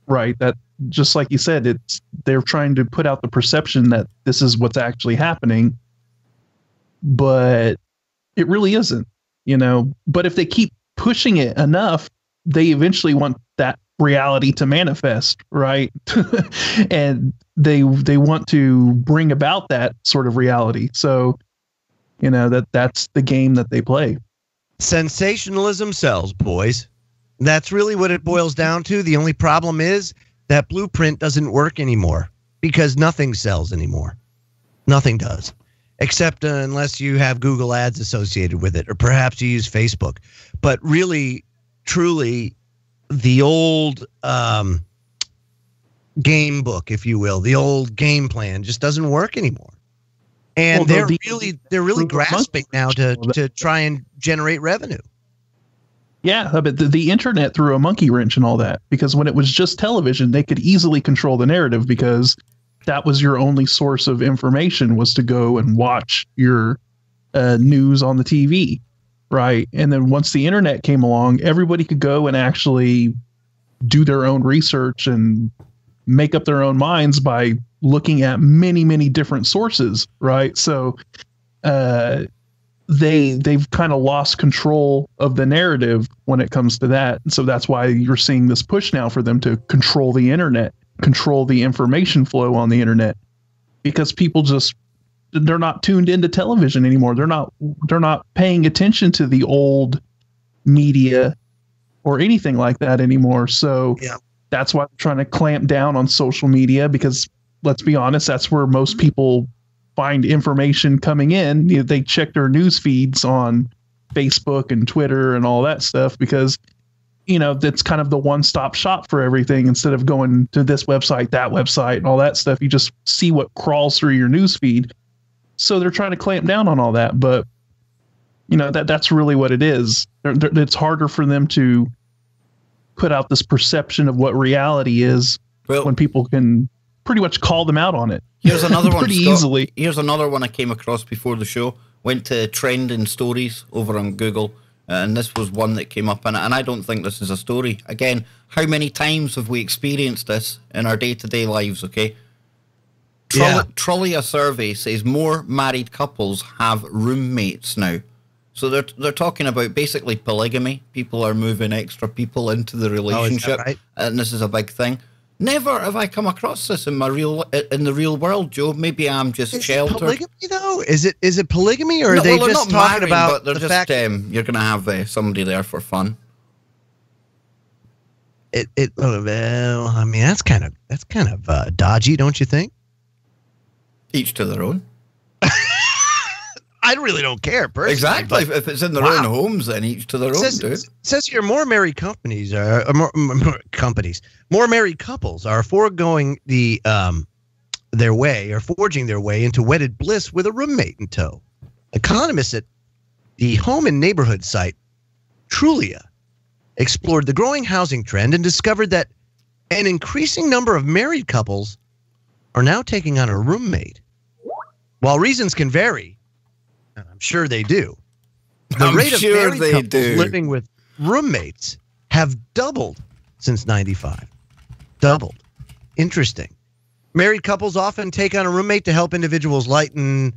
right? That, just like you said, they're trying to put out the perception that this is what's actually happening, but it really isn't, But if they keep pushing it enough, they eventually want that reality to manifest, right? And they want to bring about that sort of reality. So, that's the game that they play. Sensationalism sells, boys. That's really what it boils down to. The only problem is that blueprint doesn't work anymore because nothing sells anymore. Nothing does, except unless you have Google ads associated with it, or perhaps you use Facebook. But really, truly, the old game book, if you will, the old game plan just doesn't work anymore. And they're really grasping now to try and generate revenue. Yeah, but the internet threw a monkey wrench and all that, because when it was just television, they could easily control the narrative because that was your only source of information, was to go and watch your news on the TV, right? And then once the internet came along, everybody could go and actually do their own research and make up their own minds by looking at many, many different sources, right? So they've kind of lost control of the narrative when it comes to that. And so that's why you're seeing this push now for them to control the internet, control the information flow on the internet, because people they're not tuned into television anymore. They're not paying attention to the old media or anything like that anymore. So that's why they're trying to clamp down on social media, because let's be honest, that's where most people find information coming in. They check their news feeds on Facebook and Twitter and all that stuff, because that's kind of the one-stop shop for everything. Instead of going to this website, that website, and all that stuff, you just see what crawls through your news feed. So they're trying to clamp down on all that, but that's really what it is. It's harder for them to put out this perception of what reality is when people can pretty much call them out on it. Here's another one, pretty easily. Here's another one I came across before the show. Went to trending stories over on Google. And this was one that came up, and I don't think this is a story. Again, how many times have we experienced this in our day-to-day lives, okay? Trollia survey says more married couples have roommates now. So they're talking about basically polygamy. People are moving extra people into the relationship, right? And this is a big thing. Never have I come across this in the real world, Joe. Maybe I'm just sheltered. Is it polygamy though? Is it polygamy, or No, are they they're just not talking married, about but they're the just fact you're going to have somebody there for fun? Well, I mean, that's kind of dodgy, don't you think? Each to their own. I really don't care personally. Exactly. If it's in their own homes, then each to their own, dude. Says here, more married companies are more married couples are foregoing their way or forging their way into wedded bliss with a roommate in tow. Economists at the home and neighborhood site Trulia explored the growing housing trend and discovered that an increasing number of married couples are now taking on a roommate. While reasons can vary, and I'm sure they do, the rate of married couples living with roommates have doubled since '95. Doubled. Interesting. Married couples often take on a roommate to help individuals lighten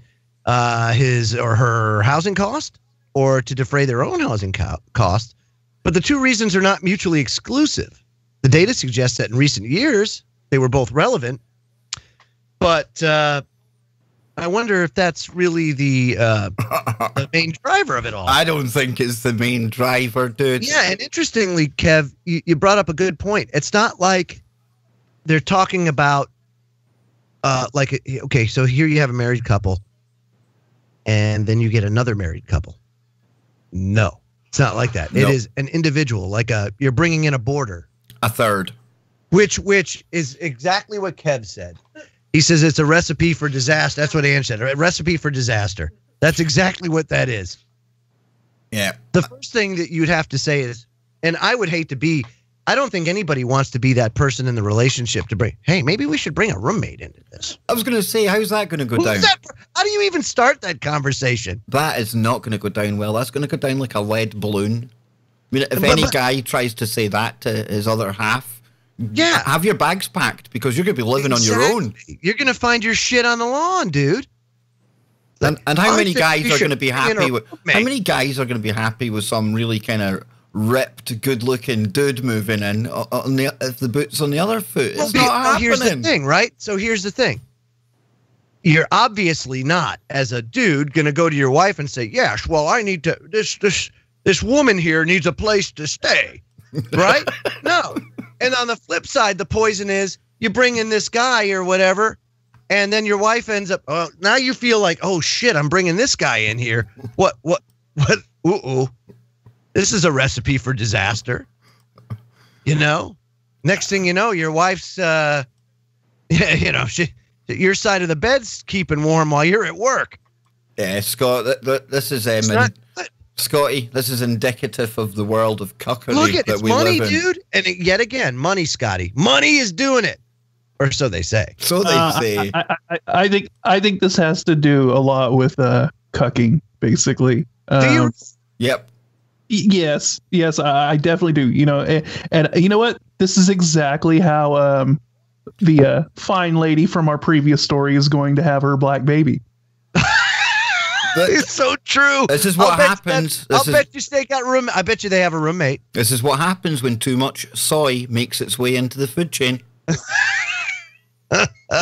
his or her housing cost or to defray their own housing costs. But the two reasons are not mutually exclusive. The data suggests that in recent years, they were both relevant. But I wonder if that's really the main driver of it all. I don't think it's the main driver, dude. Yeah, and interestingly, Kev, you brought up a good point. It's not like they're talking about, okay, so here you have a married couple, and then you get another married couple. No, it's not like that. Nope. It is an individual, you're bringing in a boarder. A third. Which is exactly what Kev said. He says it's a recipe for disaster. That's what Ann said. A recipe for disaster. That's exactly what that is. Yeah. The first thing that you'd have to say is, and I would hate to be, I don't think anybody wants to be that person in the relationship to bring, hey, maybe we should bring a roommate into this. I was going to say, how's that going to go down? How do you even start that conversation? That is not going to go down well. That's going to go down like a lead balloon. I mean, if any guy tries to say that to his other half, yeah, have your bags packed because you're going to be living on your own. You're going to find your shit on the lawn, dude. And how many guys are going to be happy with? How many guys are going to be happy with some really kind of ripped, good-looking dude moving in on the boots on the other foot? It's not happening. Here's the thing, right? So here's the thing. You're obviously not, as a dude, going to go to your wife and say, "Yes, well, I need to. This woman here needs a place to stay," right? No. And on the flip side, the poison is you bring in this guy or whatever, and then your wife ends up, oh, now you feel like, oh shit, I'm bringing this guy in here. What, this is a recipe for disaster. Next thing you know, your wife's, your side of the bed's keeping warm while you're at work. Yeah, Scott, this is, Scotty, this is indicative of the world of cuckery that we live in. It's money, dude. And yet again, money, Scotty. Money is doing it. Or so they say. So they say. I think this has to do a lot with cucking, basically. Do you? Yep. Yes, I definitely do. And you know what? This is exactly how the fine lady from our previous story is going to have her black baby. It's so true. This is what happens. I bet you they have a roommate. This is what happens when too much soy makes its way into the food chain.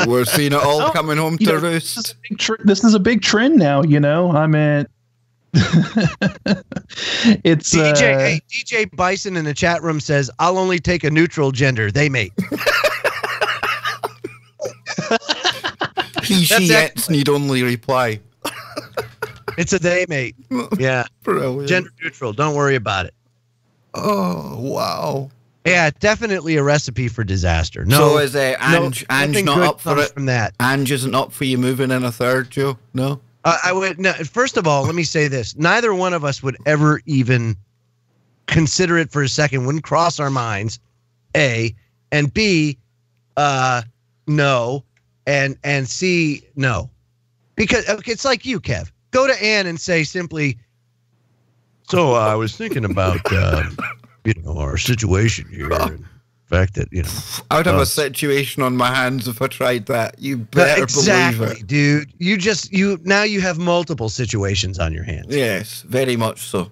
We're seeing it all coming home to roost. This is a big trend now, I mean, it's DJ Bison in the chat room says, "I'll only take a neutral gender. They mate." He, she, it's need only reply. It's a they, mate. Yeah. Brilliant. Gender neutral. Don't worry about it. Oh, wow. Yeah, definitely a recipe for disaster. No, so is Ange nothing not good up for comes it? From that. Ange isn't up for you moving in a third, Joe? No? I would. No, first of all, let me say this. Neither one of us would ever even consider it for a second. Wouldn't cross our minds, A. And B, no. And C, no. Because it's like you, Kev. Go to Ann and say simply, so I was thinking about, our situation here. And the fact that, I'd have a situation on my hands if I tried that. You better exactly, believe it. Dude. Now you have multiple situations on your hands. Yes, very much so.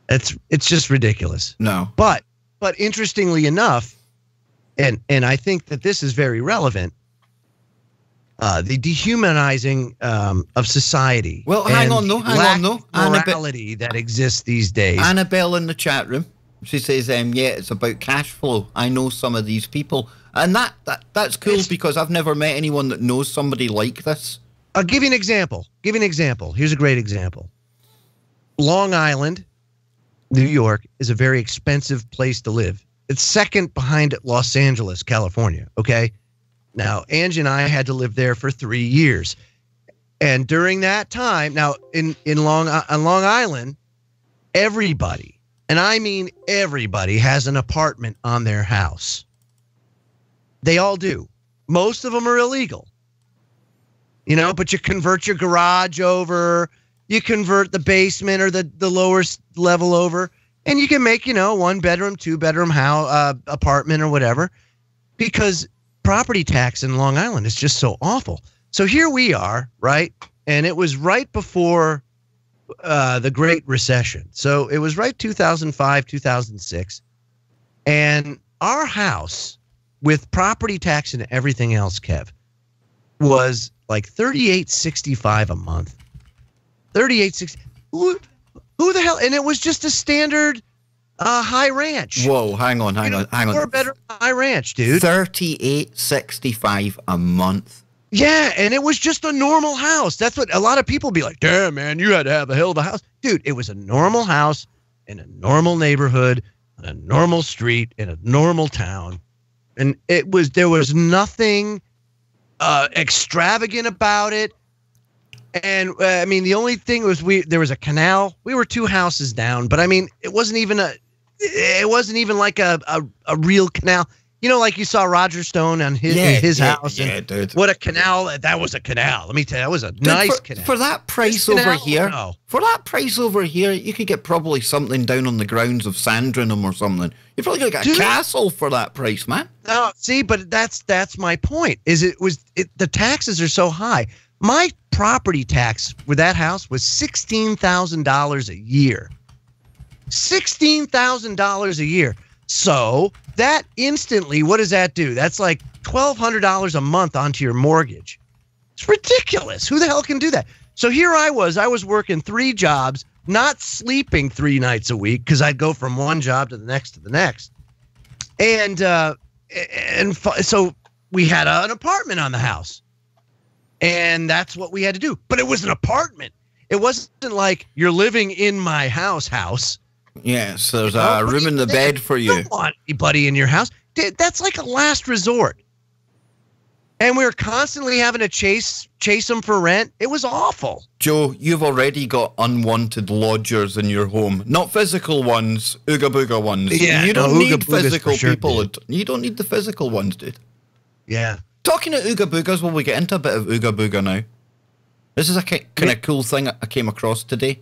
It's just ridiculous. No. But interestingly enough, and I think that this is very relevant, the dehumanizing of society. Well, hang on, morality that exists these days. Annabelle in the chat room. She says, yeah, it's about cash flow. I know some of these people. And that's cool because I've never met anyone that knows somebody like this. I'll give you an example. Here's a great example. Long Island, New York, is a very expensive place to live. It's second behind Los Angeles, California, okay? Now, Angie and I had to live there for 3 years. And during that time, now, in Long Island, everybody, and I mean everybody, has an apartment on their house. They all do. Most of them are illegal. But you convert your garage over, you convert the basement or the lower level over, and you can make, 1 bedroom, 2 bedroom house, apartment or whatever, because property tax in Long Island is just so awful. So here we are, right? And it was right before the Great Recession. So it was right 2005, 2006. And our house, with property tax and everything else, Kev, was like $38.65 a month. $38.60. Who the hell? And it was just a standard high ranch. Whoa, hang on. 4-bedroom high ranch, dude. $38.65 a month. Yeah, and it was just a normal house. That's what a lot of people be like, damn, man, you had to have a hell of a house. Dude, it was a normal house in a normal neighborhood, on a normal street, in a normal town. And there was nothing extravagant about it. And the only thing was there was a canal. We were 2 houses down, but it wasn't even like a real canal. Like you saw Roger Stone on his house. Yeah, dude. What a canal. That was a canal. Let me tell you, that was a nice canal. For that price over here, you could get probably something down on the grounds of Sandringham or something. You probably could get a castle for that price, man. No, see, but that's my point. The taxes are so high. My property tax with that house was $16,000 a year. $16,000 a year. So that instantly, what does that do? That's like $1,200 a month onto your mortgage. It's ridiculous. Who the hell can do that? So here I was working 3 jobs, not sleeping 3 nights a week because I'd go from one job to the next. And so we had an apartment on the house. And that's what we had to do. But it was an apartment. It wasn't like you're living in my house. Yes, there's a room in the bed for you. You don't want anybody in your house. That's like a last resort. And we were constantly having to chase them for rent. It was awful. Joe, you've already got unwanted lodgers in your home. Not physical ones, ooga booga ones. Yeah, you don't need physical people. Dude. You don't need the physical ones, dude. Yeah. Talking of ooga boogas, will we get into a bit of ooga booga now? This is a kind of cool thing I came across today.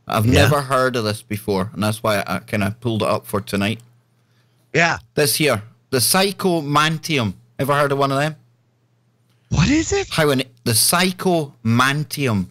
I've never heard of this before, and that's why I kind of pulled it up for tonight. Yeah. This here, the psychomantium. Ever heard of one of them? What is it? The psychomantium.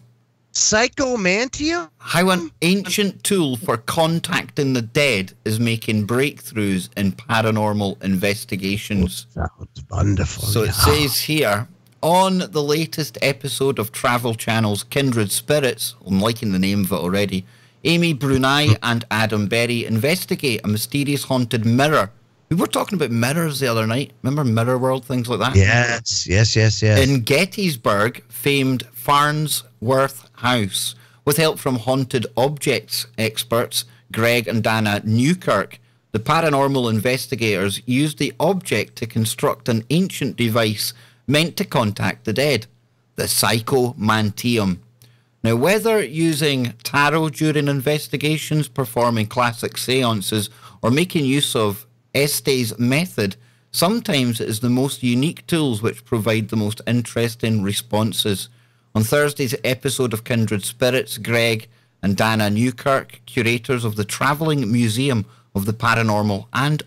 Psychomantium? How an ancient tool for contacting the dead is making breakthroughs in paranormal investigations. Sounds wonderful. So it says here, on the latest episode of Travel Channel's Kindred Spirits, I'm liking the name of it already, Amy Brunei and Adam Berry investigate a mysterious haunted mirror. We were talking about mirrors the other night. Remember Mirror World, things like that? Yes. In Gettysburg, famed Farnsworth House, With help from haunted objects experts Greg and Dana Newkirk, the paranormal investigators used the object to construct an ancient device meant to contact the dead, the psychomanteum. Now, whether using tarot during investigations, performing classic seances, or making use of Estes method, sometimes it is the most unique tools which provide the most interesting responses. On Thursday's episode of Kindred Spirits, Greg and Dana Newkirk, curators of the Travelling Museum of the Paranormal and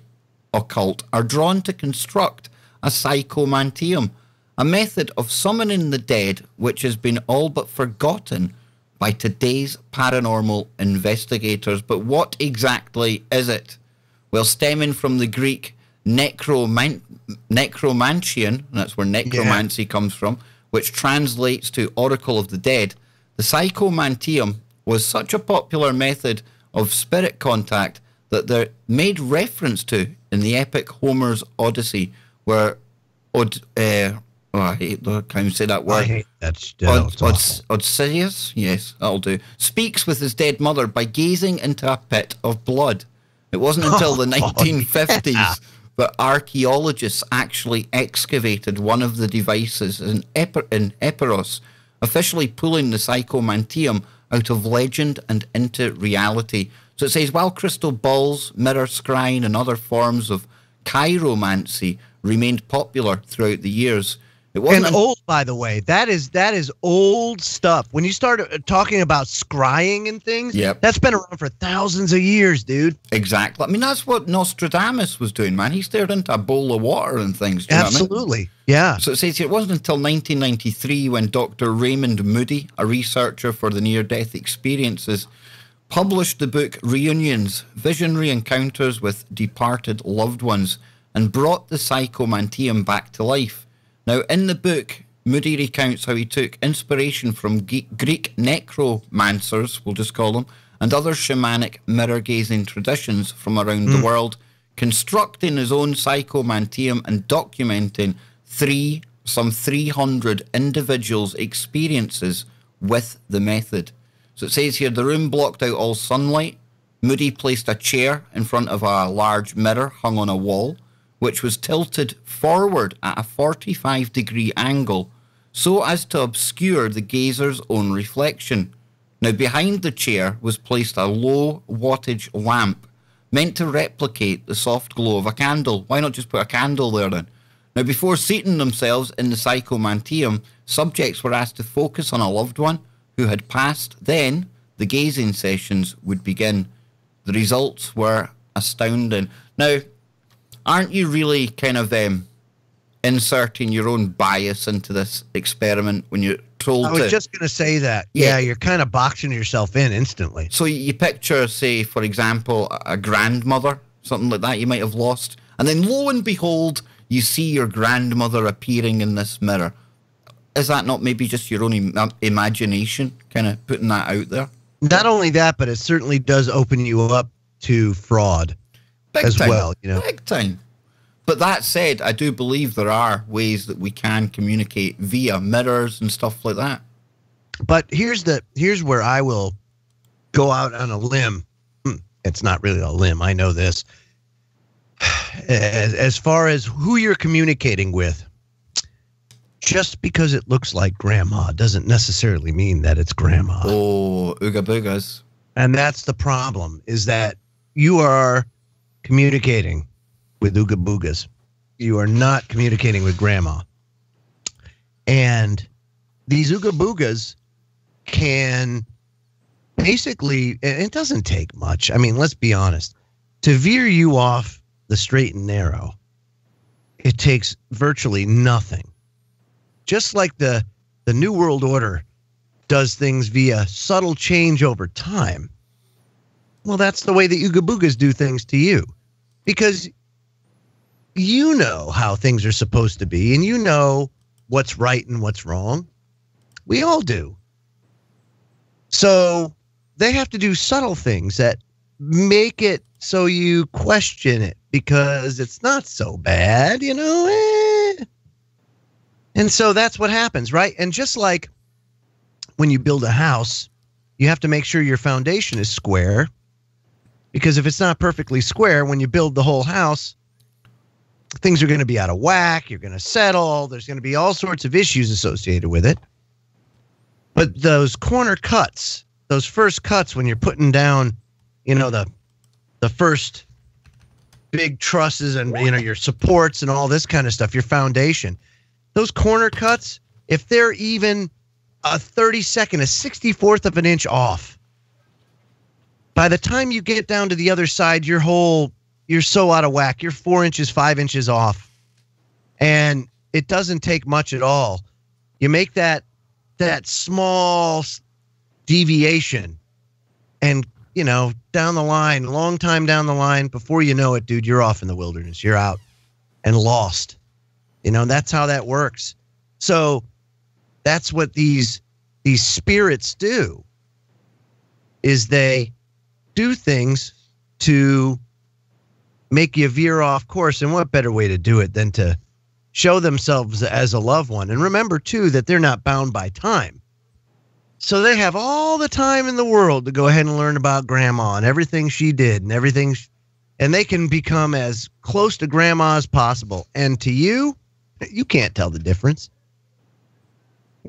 Occult, are drawn to construct a psychomanteum, a method of summoning the dead which has been all but forgotten by today's paranormal investigators. But what exactly is it? Well, stemming from the Greek necromantian, that's where necromancy comes from, which translates to oracle of the dead, the psychomanteum was such a popular method of spirit contact that they're made reference to in the epic Homer's Odyssey, where I can't even say that word. I hate that. Odysseus, yes, that'll do, speaks with his dead mother by gazing into a pit of blood. It wasn't until the 1950s that archaeologists actually excavated one of the devices in Epirus, officially pulling the psychomanteum out of legend and into reality. So it says, while crystal balls, mirror scrying, and other forms of chiromancy remained popular throughout the years, it wasn't old, by the way. That is old stuff. When you start talking about scrying and things, that's been around for thousands of years, dude. Exactly. I mean, that's what Nostradamus was doing, man. He stared into a bowl of water and things. Do you know what I mean? Absolutely. Yeah. So it says here, it wasn't until 1993 when Dr. Raymond Moody, a researcher for the near-death experiences, published the book Reunions, Visionary Encounters with Departed Loved Ones, and brought the psychomanteum back to life. Now, in the book, Moody recounts how he took inspiration from Greek necromancers, we'll just call them, and other shamanic mirror-gazing traditions from around the world, constructing his own psychomanteum and documenting some 300 individuals' experiences with the method. So it says here, the room blocked out all sunlight. Moody placed a chair in front of a large mirror hung on a wall, which was tilted forward at a 45-degree angle so as to obscure the gazer's own reflection. Now, behind the chair was placed a low-wattage lamp meant to replicate the soft glow of a candle. Why not just put a candle there then? Now, before seating themselves in the psychomanteum, subjects were asked to focus on a loved one who had passed. Then, the gazing sessions would begin. The results were astounding. Now, aren't you really kind of inserting your own bias into this experiment when you're told to... I was just going to say that. Yeah, you're kind of boxing yourself in instantly. So you picture, say, for example, a grandmother, something like that you might have lost, and then lo and behold, you see your grandmother appearing in this mirror. Is that not maybe just your own imagination kind of putting that out there? Not only that, but it certainly does open you up to fraud. Big as time. Well, you know. Big time. But that said, I do believe there are ways that we can communicate via mirrors and stuff like that. But here's where I will go out on a limb. It's not really a limb. I know this. As far as who you're communicating with, just because it looks like grandma doesn't necessarily mean that it's grandma. Oh, ooga boogas. And that's the problem, is that you are communicating with ooga boogas. You are not communicating with grandma. And these ooga boogas can basically, and it doesn't take much. I mean, let's be honest. To veer you off the straight and narrow, it takes virtually nothing. Just like the New World Order does things via subtle change over time. Well, that's the way the ooga boogas do things to you. Because you know how things are supposed to be, and you know what's right and what's wrong. We all do. So they have to do subtle things that make it so you question it, because it's not so bad, you know. And so that's what happens, right? And just like when you build a house you have to make sure your foundation is square, because if it's not perfectly square, when you build the whole house, things are going to be out of whack. You're going to settle. There's going to be all sorts of issues associated with it. But those corner cuts, those first cuts when you're putting down, the first big trusses and, your supports and all this kind of stuff, your foundation, those corner cuts, if they're even a 32nd, a 64th of an inch off, by the time you get down to the other side, you're so out of whack. You're 4 inches, 5 inches off. And it doesn't take much at all. You make that small deviation and, down the line, long time down the line, before you know it, dude, you're off in the wilderness. You're out and lost. That's how that works. So that's what these spirits do, is they do things to make you veer off course. And what better way to do it than to show themselves as a loved one? And remember, too, that they're not bound by time. So they have all the time in the world to go ahead and learn about Grandma and everything she did and everything. And they can become as close to Grandma as possible. And to you can't tell the difference.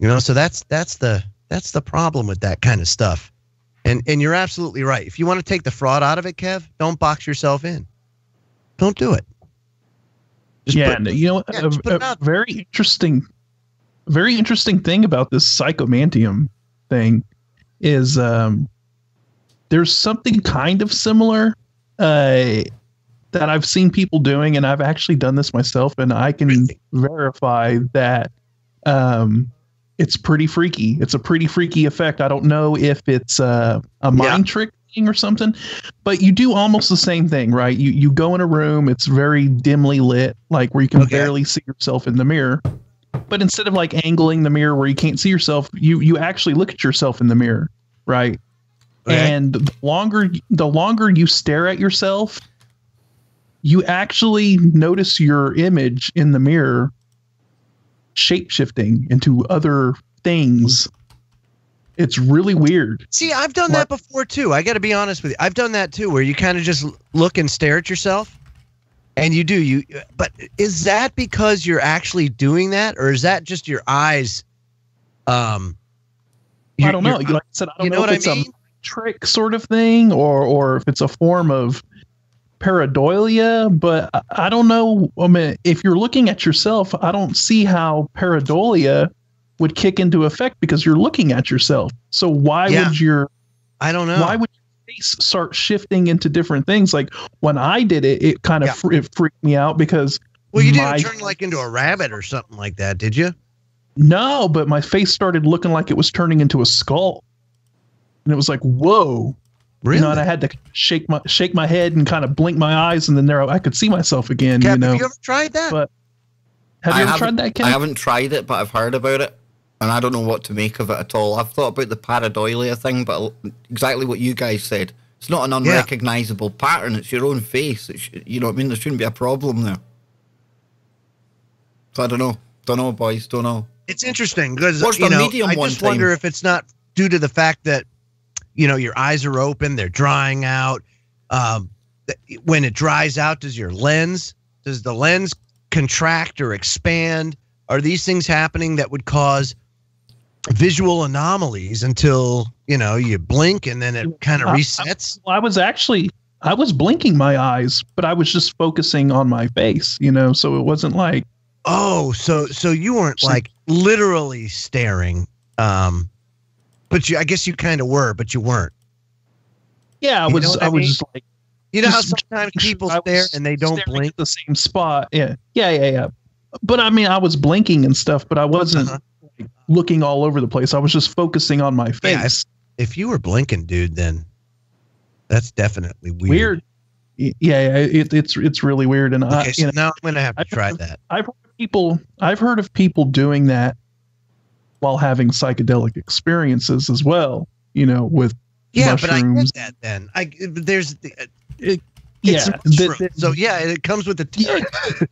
So that's the problem with that kind of stuff. And you're absolutely right. If you want to take the fraud out of it, Kev, don't box yourself in. Don't do it. A very interesting thing about this psychomantium thing is there's something kind of similar that I've seen people doing, and I've actually done this myself, and I can verify that it's pretty freaky. It's a pretty freaky effect. I don't know if it's a mind trick thing or something, but you do almost the same thing, right? You go in a room, it's very dimly lit, like where you can barely see yourself in the mirror. But instead of like angling the mirror where you can't see yourself, you actually look at yourself in the mirror, right? And the longer you stare at yourself, you actually notice your image in the mirror shape-shifting into other things. It's really weird. See, I've done that before too. I got to be honest with you. I've done that too, where you kind of just look and stare at yourself. And but is that because you're actually doing that, or is that just your eyes? I don't know. Like I said, I don't know if it's a trick sort of thing, or if it's a form of pareidolia. But I don't know. I mean, if you're looking at yourself, I don't see how pareidolia would kick into effect, because you're looking at yourself. So why would I don't know. Why would start shifting into different things? Like when I did it, it kind of it freaked me out, because you didn't turn like into a rabbit or something like that, did you? No, but my face started looking like it was turning into a skull, and it was like, whoa, really? And I had to shake my head and kind of blink my eyes, and then there I could see myself again. Cap, have you ever tried that? But have you ever tried that, Ken? I haven't tried it, but I've heard about it. And I don't know what to make of it at all. I've thought about the pareidolia thing, but exactly what you guys said. It's not an unrecognizable pattern. It's your own face. You know what I mean? There shouldn't be a problem there. So I don't know. Don't know, boys. Don't know. It's interesting because, I just wonder if it's not due to the fact that, your eyes are open, they're drying out. When it dries out, does the lens contract or expand? Are these things happening that would cause visual anomalies until, you blink and then it kind of resets? I was blinking my eyes, but I was just focusing on my face, so it wasn't like. Oh, so you weren't like literally staring. But I guess you kind of were, but you weren't. Yeah, I was just like. How sometimes people stare and they don't blink at the same spot. Yeah. But I mean, I was blinking and stuff, but I wasn't looking all over the place. I was just focusing on my face. Yeah, if you were blinking, dude, then that's definitely weird. Yeah, it's really weird. And now I'm gonna have to try that. I've heard of people doing that while having psychedelic experiences as well. With mushrooms. But I get that. Then it comes with the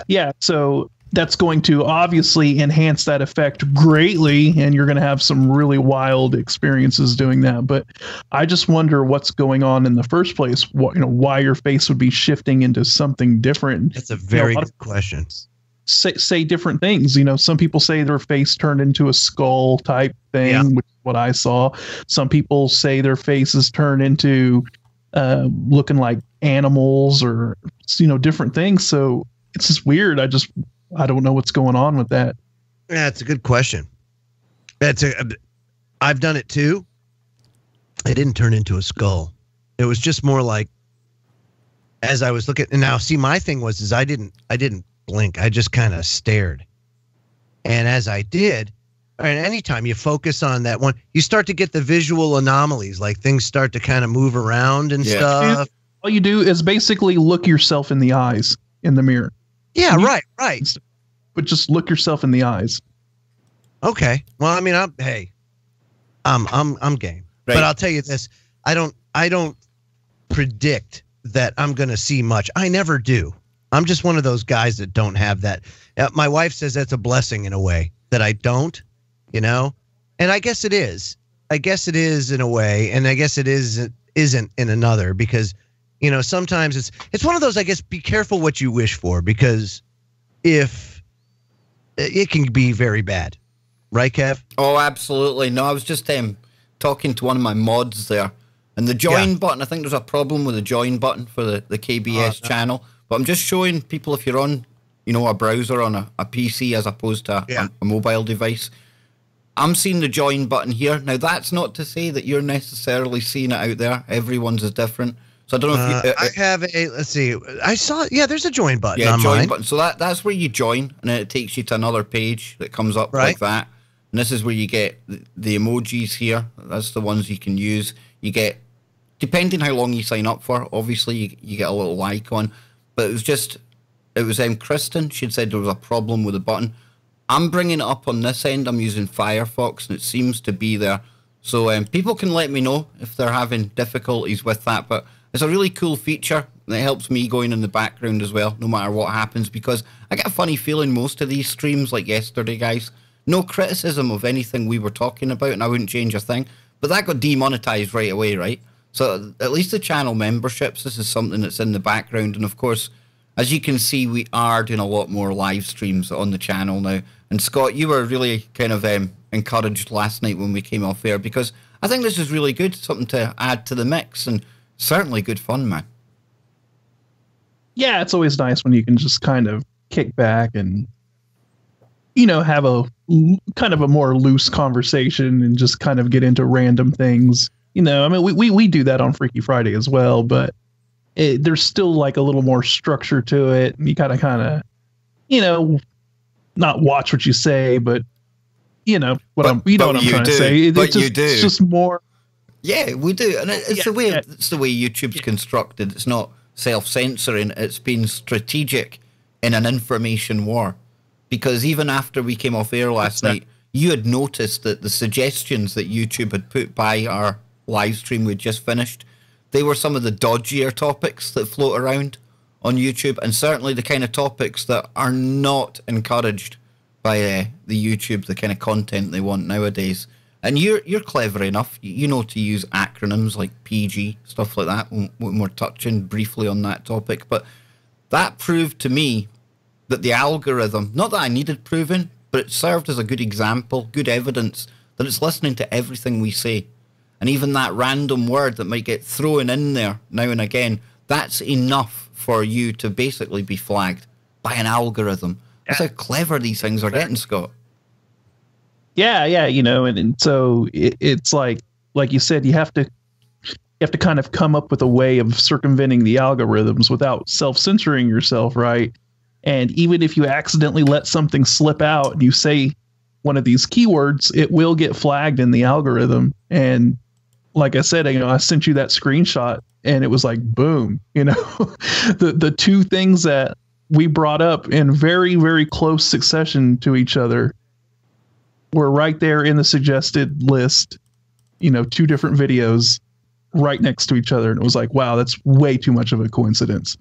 Yeah. So that's going to obviously enhance that effect greatly, and you're going to have some really wild experiences doing that. But I just wonder what's going on in the first place. What, why your face would be shifting into something different. That's a very good question. Say different things. Some people say their face turned into a skull type thing, which is what I saw. Some people say their faces turn into looking like animals or different things. So it's just weird. I don't know what's going on with that. Yeah, it's a good question. I've done it too. I didn't turn into a skull. It was just more like, as I was looking, and now see, my thing was I didn't blink. I just kind of stared. And as I did, and anytime you focus on that one, you start to get the visual anomalies, like things start to kind of move around and stuff. All you do is basically look yourself in the eyes in the mirror. Yeah, right. But just look yourself in the eyes. Okay. Well, I mean, I'm game. Right. But I'll tell you this: I don't predict that I'm going to see much. I never do. I'm just one of those guys that don't have that. My wife says that's a blessing in a way that I don't, and I guess it is. I guess it is in a way, and I guess it isn't in another, because sometimes it's one of those, I guess, be careful what you wish for, because if it can be very bad. Right, Kev? Oh, absolutely. No, I was just talking to one of my mods there, and the join button, I think there's a problem with the join button for the KBS channel, but I'm just showing people, if you're on, a browser on a PC as opposed to a mobile device, I'm seeing the join button here. Now, that's not to say that you're necessarily seeing it out there. Everyone's is different. So I don't know if you... I have let's see. I saw, there's a join button on join mine. Button. So that's where you join, and then it takes you to another page that comes up like that. And this is where you get the emojis here. That's the ones you can use. You get, depending how long you sign up for, obviously you get a little icon. But it was Kristen. She'd said there was a problem with the button. I'm bringing it up on this end. I'm using Firefox, and it seems to be there. So people can let me know if they're having difficulties with that. But it's a really cool feature, and it helps me going in the background as well, no matter what happens, because I get a funny feeling most of these streams, like yesterday, guys, no criticism of anything we were talking about, and I wouldn't change a thing, but that got demonetized right away, right? So at least the channel memberships, this is something that's in the background, and of course, as you can see, we are doing a lot more live streams on the channel now. And Scott, you were really kind of encouraged last night when we came off air, because I think this is really good, something to add to the mix, and certainly good fun, man. Yeah, it's always nice when you can just kind of kick back and, have a kind of a more loose conversation and just kind of get into random things. I mean, we do that on Freaky Friday as well, but there's still like a little more structure to it. And you gotta kind of, not watch what you say, but what I'm trying to say. It's just more. Yeah, we do, and it's the way YouTube's constructed. It's not self-censoring. It's been strategic in an information war, because even after we came off air last night, you had noticed that the suggestions that YouTube had put by our live stream we'd just finished, they were some of the dodgier topics that float around on YouTube, and certainly the kind of topics that are not encouraged by the YouTube, the kind of content they want nowadays. And you're clever enough, you know, to use acronyms like PG, stuff like that, when we're touching briefly on that topic. But that proved to me that the algorithm, not that I needed proving, but it served as a good example, good evidence that it's listening to everything we say. And even that random word that might get thrown in there now and again, that's enough for you to basically be flagged by an algorithm. That's how clever these things are getting, Scott. Yeah, and so it's like you said, you have to kind of come up with a way of circumventing the algorithms without self-censoring yourself, right? And even if you accidentally let something slip out and you say one of these keywords, it will get flagged in the algorithm. And like I said, I sent you that screenshot and it was like, boom, the two things that we brought up in very, very close succession to each other were right there in the suggested list, two different videos right next to each other. And it was like, wow, that's way too much of a coincidence.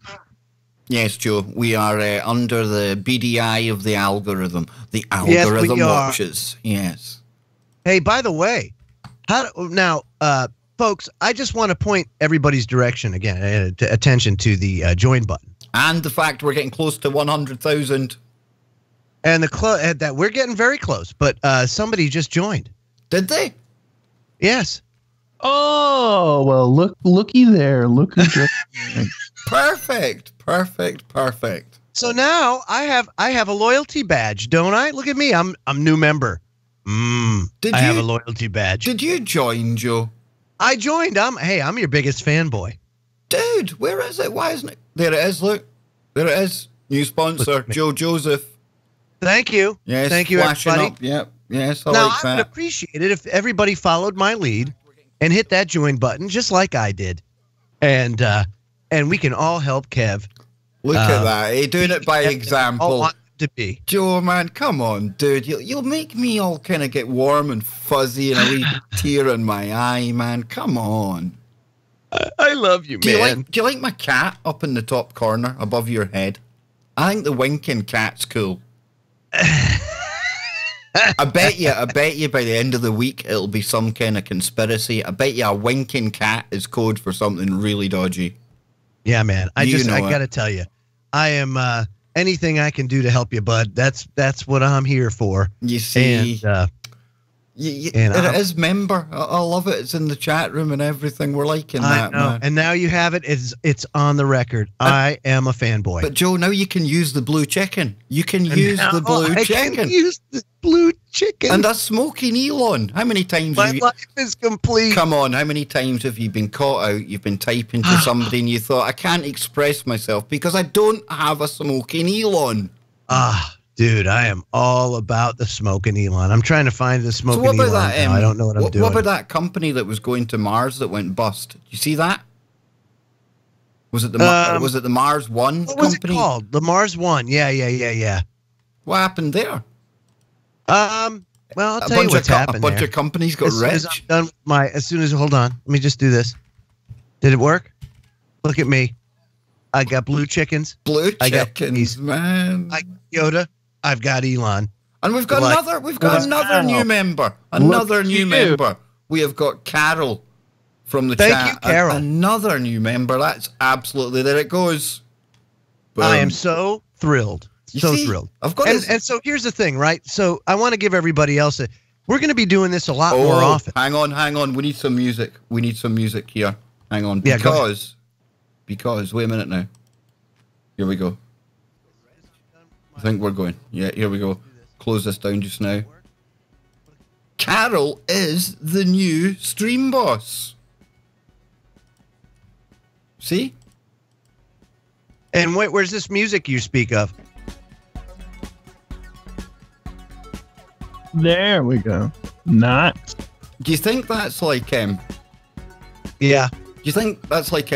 Yes, Joe. We are under the beady eye of the algorithm. The algorithm watches. Yes. Hey, by the way, folks, I just want to point everybody's direction again, attention to the join button. And the fact we're getting close to 100,000. And that we're getting very close, but somebody just joined. Did they? Yes. Oh, well, looky there. Look who just Perfect. So now I have a loyalty badge, don't I? Look at me. I'm new member. I have a loyalty badge. Did you join, Joe? I joined. I'm your biggest fanboy. Dude, where is it? Why isn't it? There it is, look. There it is. New sponsor, Joe Joseph. Thank you. Yes, thank you, everybody. Up. Yep. Yes, I now, like that. I would appreciate it if everybody followed my lead and hit that join button just like I did. And we can all help Kev. Look at that. Hey, doing it by example. All want to be. Joe, man, come on, dude. You'll make me all kind of get warm and fuzzy and a wee tear in my eye, man. Come on. I love you, man. Do you like my cat up in the top corner above your head? I think the winking cat's cool. I bet you by the end of the week it'll be some kind of conspiracy. I bet you a winking cat is code for something really dodgy. Yeah, man. I got to tell you, I am anything I can do to help you, bud. That's what I'm here for. You see, it is member. I love it. It's in the chat room and everything. We're liking that, man. And now you have it. It's on the record. I am a fanboy. But Joe, now you can use the blue chicken. You can use the blue chicken. I can use the blue chicken. And a smoking Elon. How many times my life is complete. Come on, how many times have you been caught out? You've been typing to somebody and you thought, I can't express myself because I don't have a smoking Elon. Dude, I am all about the smoking Elon. I'm trying to find the smoking Elon. Now. I don't know what I'm doing. What about that company that was going to Mars that went bust? Did you see that? Was it the Mars One company? What was it called? The Mars One. Yeah. What happened there? Well, I'll tell you what's happened. A bunch of companies got rich. As soon as hold on, let me just do this. Did it work? Look at me. I got blue chickens. Blue chickens, man. I got Yoda. I've got Elon. And we've got another new member. Another new member. We have got Carol from the chat. Thank you, Carol. Another new member. That's absolutely, there it goes. Boom. I am so thrilled. Thrilled. I've got and so here's the thing, right? So I want to give everybody else we're going to be doing this a lot more often. Hang on. We need some music. Here. Hang on. Because wait a minute now. Here we go. I think we're going. Yeah, here we go. Close this down just now. Carol is the new stream boss. See? And where's this music you speak of? There we go. Nice. Do you think that's like Yeah. Do you think that's like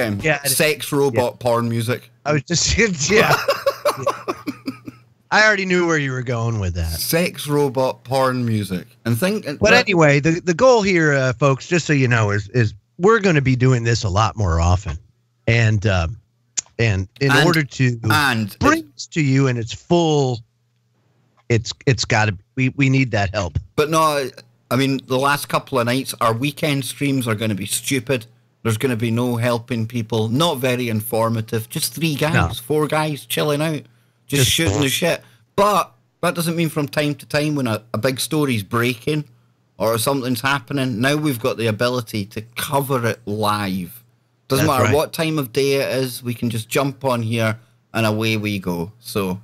sex robot porn music? I was just yeah. I already knew where you were going with that. Sex robot porn music. But anyway, the goal here, folks, just so you know, is we're going to be doing this a lot more often. And in order to bring this to you in its full, it's got to we need that help. But no, I mean, the last couple of nights, our weekend streams are going to be stupid. There's going to be no helping people, not very informative. Just 4 guys chilling out, just shooting the shit. But that doesn't mean from time to time when a big story's breaking or something's happening, now we've got the ability to cover it live. Doesn't matter what time of day it is, we can just jump on here and away we go. So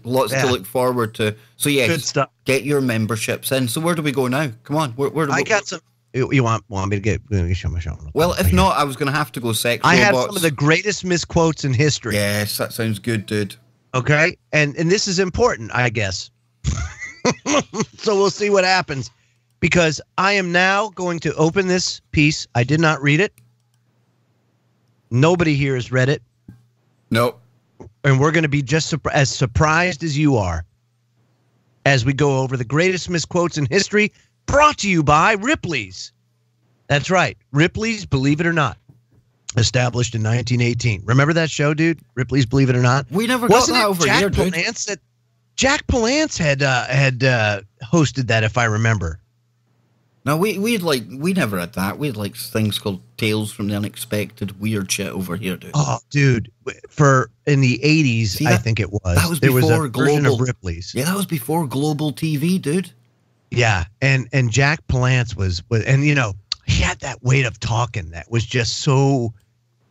lots to look forward to. So yes, good stuff. Get your memberships in. So where do we go now? Come on. Where do we got some. You want me to show my show? Well, if not, I was going to have to go sex robots. I have some of the greatest misquotes in history. Yes, that sounds good, dude. Okay, and this is important, I guess. So we'll see what happens, because I am now going to open this piece. I did not read it. Nobody here has read it. Nope. And we're going to be just as surprised as you are as we go over the greatest misquotes in history, brought to you by Ripley's. That's right, Ripley's, believe it or not. established in 1918. Remember that show, dude? Ripley's Believe It or Not? We never got that over here, dude. Jack Palance had hosted that, if I remember. No, we never had that. We had like things called Tales from the Unexpected, weird shit over here, dude. Oh, dude, in the 80s, I think it was. That was before there was a version global of Ripley's. Yeah, that was before global TV, dude. Yeah, and Jack Palance was, and you know, he had that weight of talking that was just so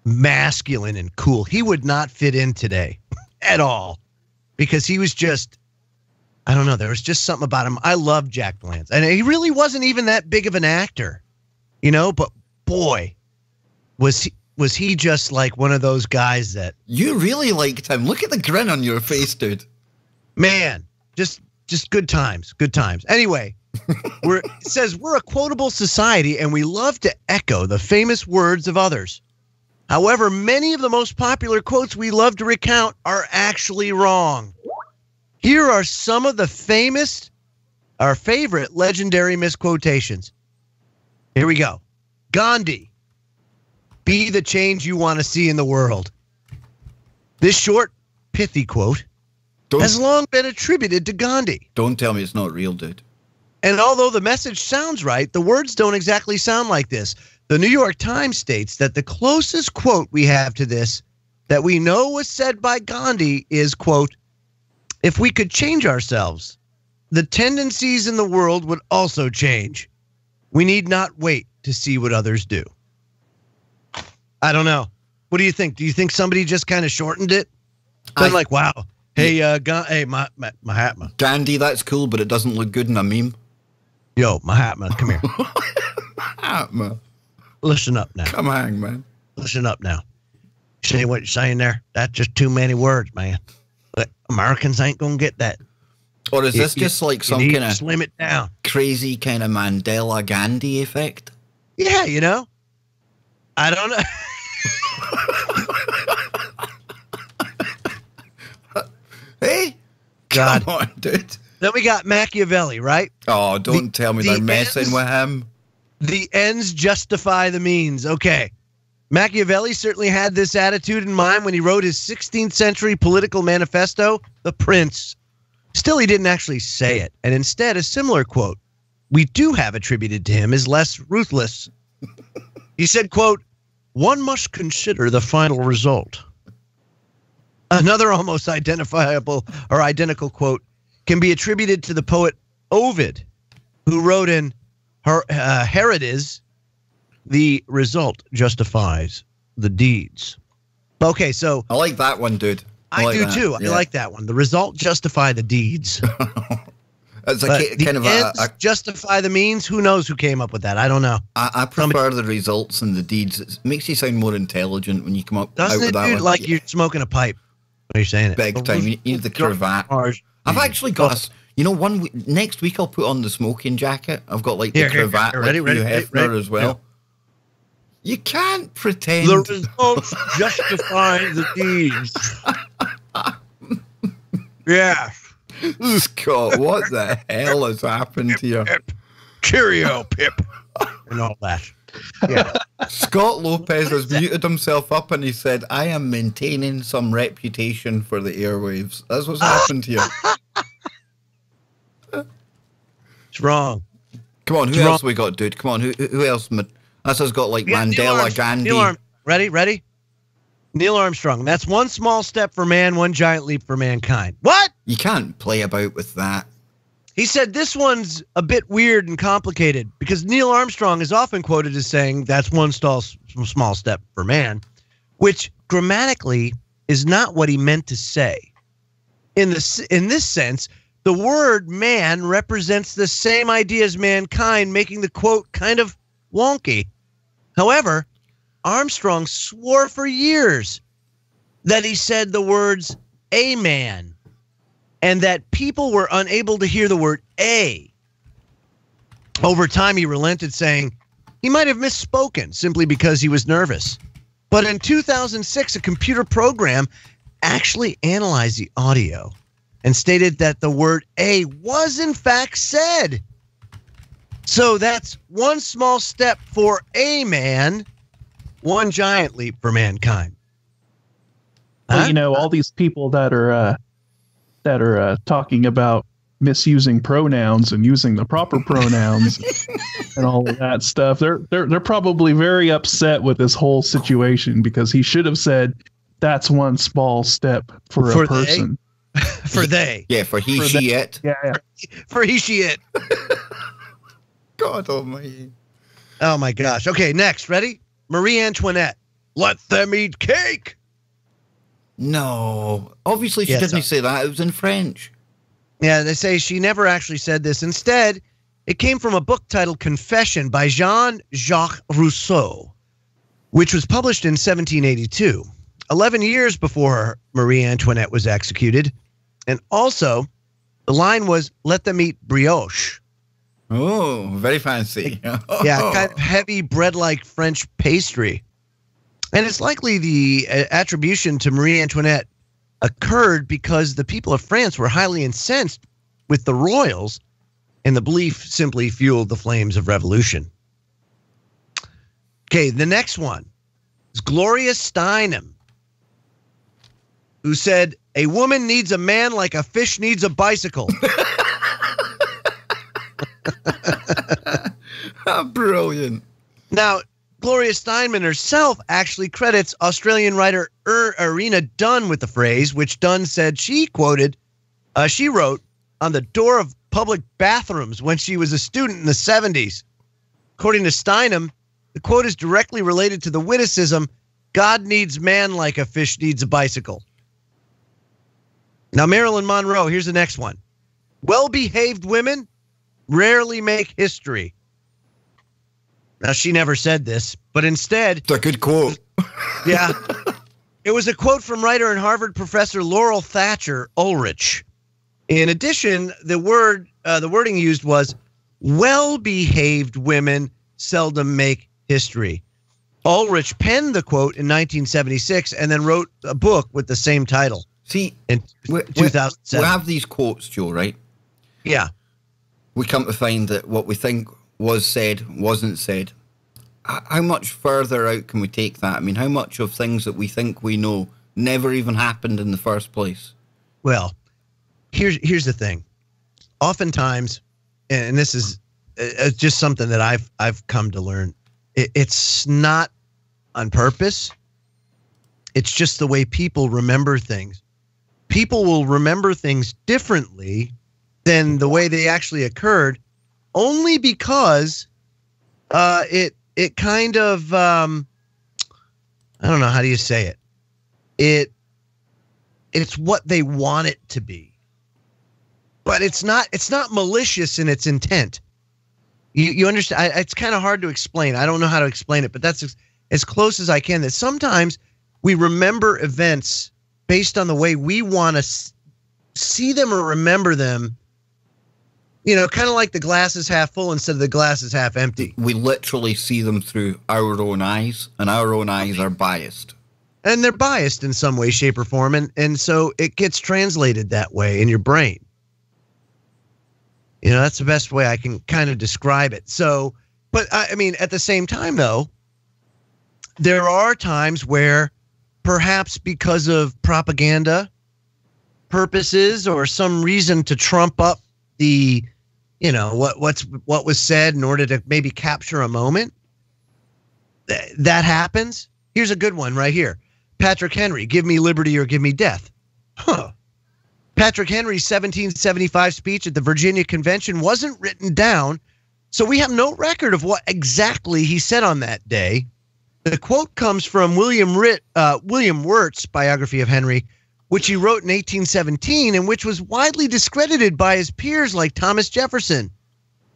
masculine and cool. He would not fit in today at all because he was just, I don't know, there was just something about him. I love Jack Palance, and he really wasn't even that big of an actor, you know, but boy, was he just like one of those guys that you really liked him. Look at the grin on your face, dude. Man, just good times. Anyway, it says we're a quotable society and we love to echo the famous words of others. However, many of the most popular quotes we love to recount are actually wrong. Here are some of our favorite legendary misquotations. Here we go. Gandhi, be the change you want to see in the world. This short, pithy quote has long been attributed to Gandhi. Don't tell me it's not real, dude. And although the message sounds right, the words don't exactly sound like this. The New York Times states that the closest quote we have to this that we know was said by Gandhi is, quote, if we could change ourselves, the tendencies in the world would also change. We need not wait to see what others do. I don't know. What do you think? Do you think somebody just kind of shortened it? I'm like, wow. Hey, Mahatma. Gandhi, that's cool, but it doesn't look good in a meme. Yo, Mahatma, come here. Mahatma. Listen up now. Come on, man. Listen up now. See what you're saying there? That's just too many words, man. But Americans ain't going to get that. Or is this just like some kind of slim it down, crazy kind of Mandela Gandhi effect? Yeah, you know. I don't know. Hey, God. Come on, dude. Then we got Machiavelli, right? Oh, don't tell me they're messing with him. The ends justify the means. Okay. Machiavelli certainly had this attitude in mind when he wrote his 16th century political manifesto, The Prince. Still, he didn't actually say it. And instead, a similar quote we do have attributed to him is less ruthless. He said, quote, one must consider the final result. Another almost identifiable or identical quote can be attributed to the poet Ovid, who wrote in Herodes, the result justifies the deeds. Okay, so I like that one, dude. I do too. Yeah. I like that one. The result justify the deeds. It's kind of a justify the means. Who knows who came up with that? I don't know. I prefer the results and the deeds. It makes you sound more intelligent when you come up out with that one. Like you're smoking a pipe when you're saying it. Big time. You need the cravat. I've actually got next week I'll put on the smoking jacket. I've got like the cravat ready, Hefner as well. Yeah. You can't pretend. The results justify the deeds. Yeah. Scott, what the hell has happened to you? Pip. Cheerio, Pip. And all that. Yeah. Scott Lopez has muted himself up and he said, I am maintaining some reputation for the airwaves. That's what's happened to you. It's wrong. Come on, who else we got, dude? Come on, who else? Us has got like Mandela, Gandhi. Ready? Neil Armstrong. That's one small step for man, one giant leap for mankind. What? You can't play about with that. He said this one's a bit weird and complicated because Neil Armstrong is often quoted as saying that's one small step for man, which grammatically is not what he meant to say. In this sense, the word man represents the same idea as mankind, making the quote kind of wonky. However, Armstrong swore for years that he said the words a man and that people were unable to hear the word a. Over time, he relented, saying he might have misspoken simply because he was nervous. But in 2006, a computer program actually analyzed the audio and stated that the word a was in fact said. So that's one small step for a man, one giant leap for mankind. Well, all these people that are talking about misusing pronouns and using the proper pronouns and all of that stuff, they're probably very upset with this whole situation, because he should have said that's one small step for a person. For they. Yeah, for he, she, it. Yeah. For he, she, it. God almighty. Oh, my gosh. Okay, next. Ready? Marie Antoinette. Let them eat cake. No. Obviously, she didn't say that. It was in French. Yeah, they say she never actually said this. Instead, it came from a book titled Confession by Jean-Jacques Rousseau, which was published in 1782, 11 years before Marie Antoinette was executed. And also, the line was, let them eat brioche. Oh, very fancy. Yeah, kind of heavy bread-like French pastry. And it's likely the attribution to Marie Antoinette occurred because the people of France were highly incensed with the royals, and the belief simply fueled the flames of revolution. Okay, the next one is Gloria Steinem, who said, a woman needs a man like a fish needs a bicycle. Brilliant. Now, Gloria Steinem herself actually credits Australian writer Irina Dunn with the phrase, which Dunn said she wrote on the door of public bathrooms when she was a student in the 70s. According to Steinem, the quote is directly related to the witticism, God needs man like a fish needs a bicycle. Now, Marilyn Monroe, here's the next one. Well-behaved women rarely make history. Now, she never said this, but instead... It's a good quote. Yeah. It was a quote from writer and Harvard professor Laurel Thatcher Ulrich. In addition, the wording used was, well-behaved women seldom make history. Ulrich penned the quote in 1976 and then wrote a book with the same title. See, in 2007. We have these quotes, Joe, right? Yeah. We come to find that what we think was said wasn't said. How much further out can we take that? I mean, how much of things that we think we know never even happened in the first place? Well, here's the thing. Oftentimes, and this is just something that I've come to learn, it's not on purpose. It's just the way people remember things. People will remember things differently than the way they actually occurred, only because it kind of I don't know, how do you say it? It's what they want it to be. But it's not malicious in its intent. You understand? It's kind of hard to explain. I don't know how to explain it, but that's as close as I can. That sometimes we remember events based on the way we want to see them or remember them. You know, kind of like the glass is half full instead of the glass is half empty. We literally see them through our own eyes, and our own eyes are biased. And they're biased in some way, shape, or form, and so it gets translated that way in your brain. You know, that's the best way I can kind of describe it. So, but I mean, at the same time, though, there are times where perhaps because of propaganda purposes or some reason to trump up the, you know, what was said in order to maybe capture a moment, that happens. Here's a good one right here. Patrick Henry, give me liberty or give me death. Huh. Patrick Henry's 1775 speech at the Virginia Convention wasn't written down, so we have no record of what exactly he said on that day. The quote comes from William Wirt's biography of Henry, which he wrote in 1817 and which was widely discredited by his peers like Thomas Jefferson.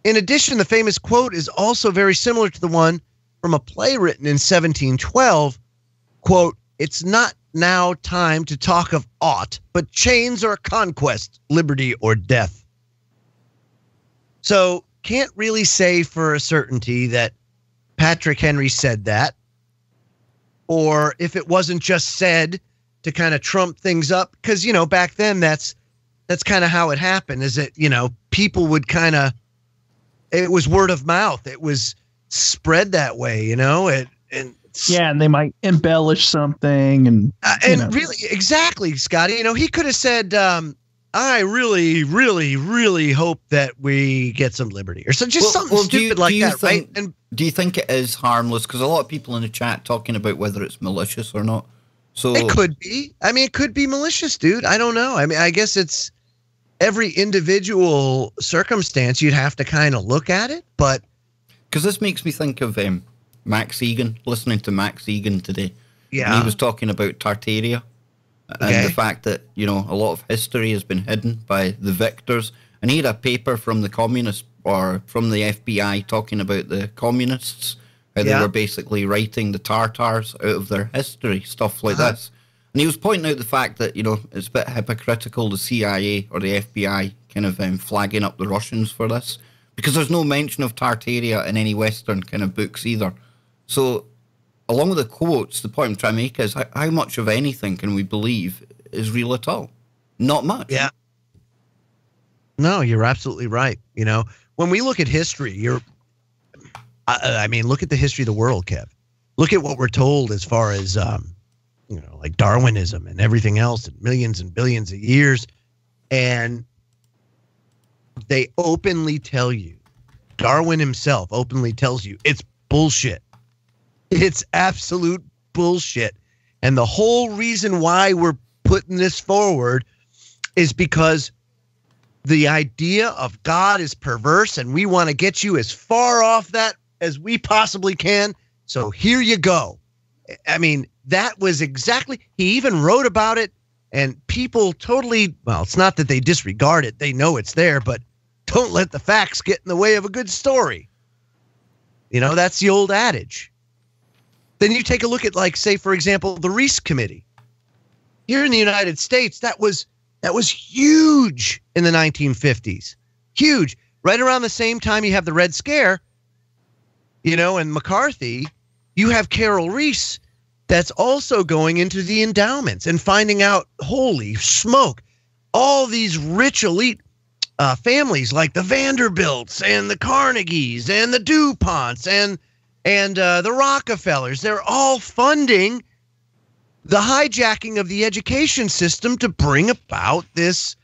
In addition, the famous quote is also very similar to the one from a play written in 1712, quote, "It's not now time to talk of aught but chains or conquest, liberty or death." So can't really say for a certainty that Patrick Henry said that, or if it wasn't just said to kind of trump things up, because, you know, back then that's kind of how it happened, is that, you know, people would kind of, it was word of mouth. It was spread that way, you know, and Yeah, and they might embellish something, and really, exactly, Scotty. He could have said, "I really, really, really hope that we get some liberty," or something stupid like that, right? And do you think it is harmless? Because a lot of people in the chat talking about whether it's malicious or not. So it could be. I mean, it could be malicious, dude. I don't know. I mean, I guess it's every individual circumstance. You'd have to kind of look at it, but because this makes me think of Max Egan, listening to Max Egan today. Yeah. And he was talking about Tartaria and the fact that, a lot of history has been hidden by the victors. And he had a paper from the communists or from the FBI talking about the communists, how they were basically writing the Tartars out of their history, stuff like this. And he was pointing out the fact that, it's a bit hypocritical, the CIA or the FBI kind of flagging up the Russians for this. Because there's no mention of Tartaria in any Western kind of books either. So, along with the quotes, the point I'm trying to make is how much of anything can we believe is real at all? Not much. Yeah. No, you're absolutely right. When we look at history, look at the history of the world, Kev. Look at what we're told as far as, like Darwinism and everything else, and millions and billions of years. And they openly tell you, Darwin himself openly tells you, it's bullshit. It's absolute bullshit. And the whole reason why we're putting this forward is because the idea of God is perverse, and we want to get you as far off that as we possibly can. So here you go. I mean, that was exactly, he even wrote about it, and people totally, well, it's not that they disregard it. They know it's there, but don't let the facts get in the way of a good story. That's the old adage. Then you take a look at, like, say, for example, the Reese Committee. Here in the United States, that was huge in the 1950s. Huge. Right around the same time you have the Red Scare, and McCarthy, you have Carol Reese that's also going into the endowments and finding out, holy smoke, all these rich elite families like the Vanderbilts and the Carnegies and the DuPonts and the Rockefellers, they're all funding the hijacking of the education system to bring about this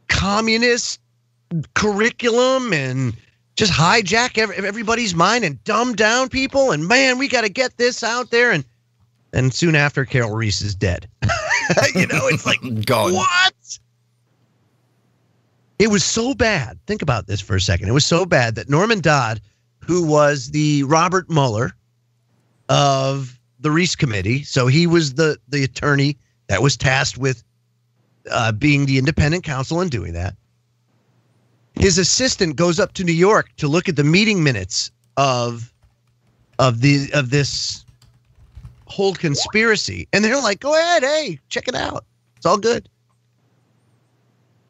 communist curriculum and just hijack everybody's mind and dumb down people. And man, we got to get this out there. And soon after, Carol Reese is dead. It's like, God. What? It was so bad. Think about this for a second. It was so bad that Norman Dodd, who was the Robert Mueller of the Reese Committee, so he was the attorney that was tasked with being the independent counsel and doing that. His assistant goes up to New York to look at the meeting minutes of this whole conspiracy, and they're like, "Go ahead, hey, check it out. It's all good."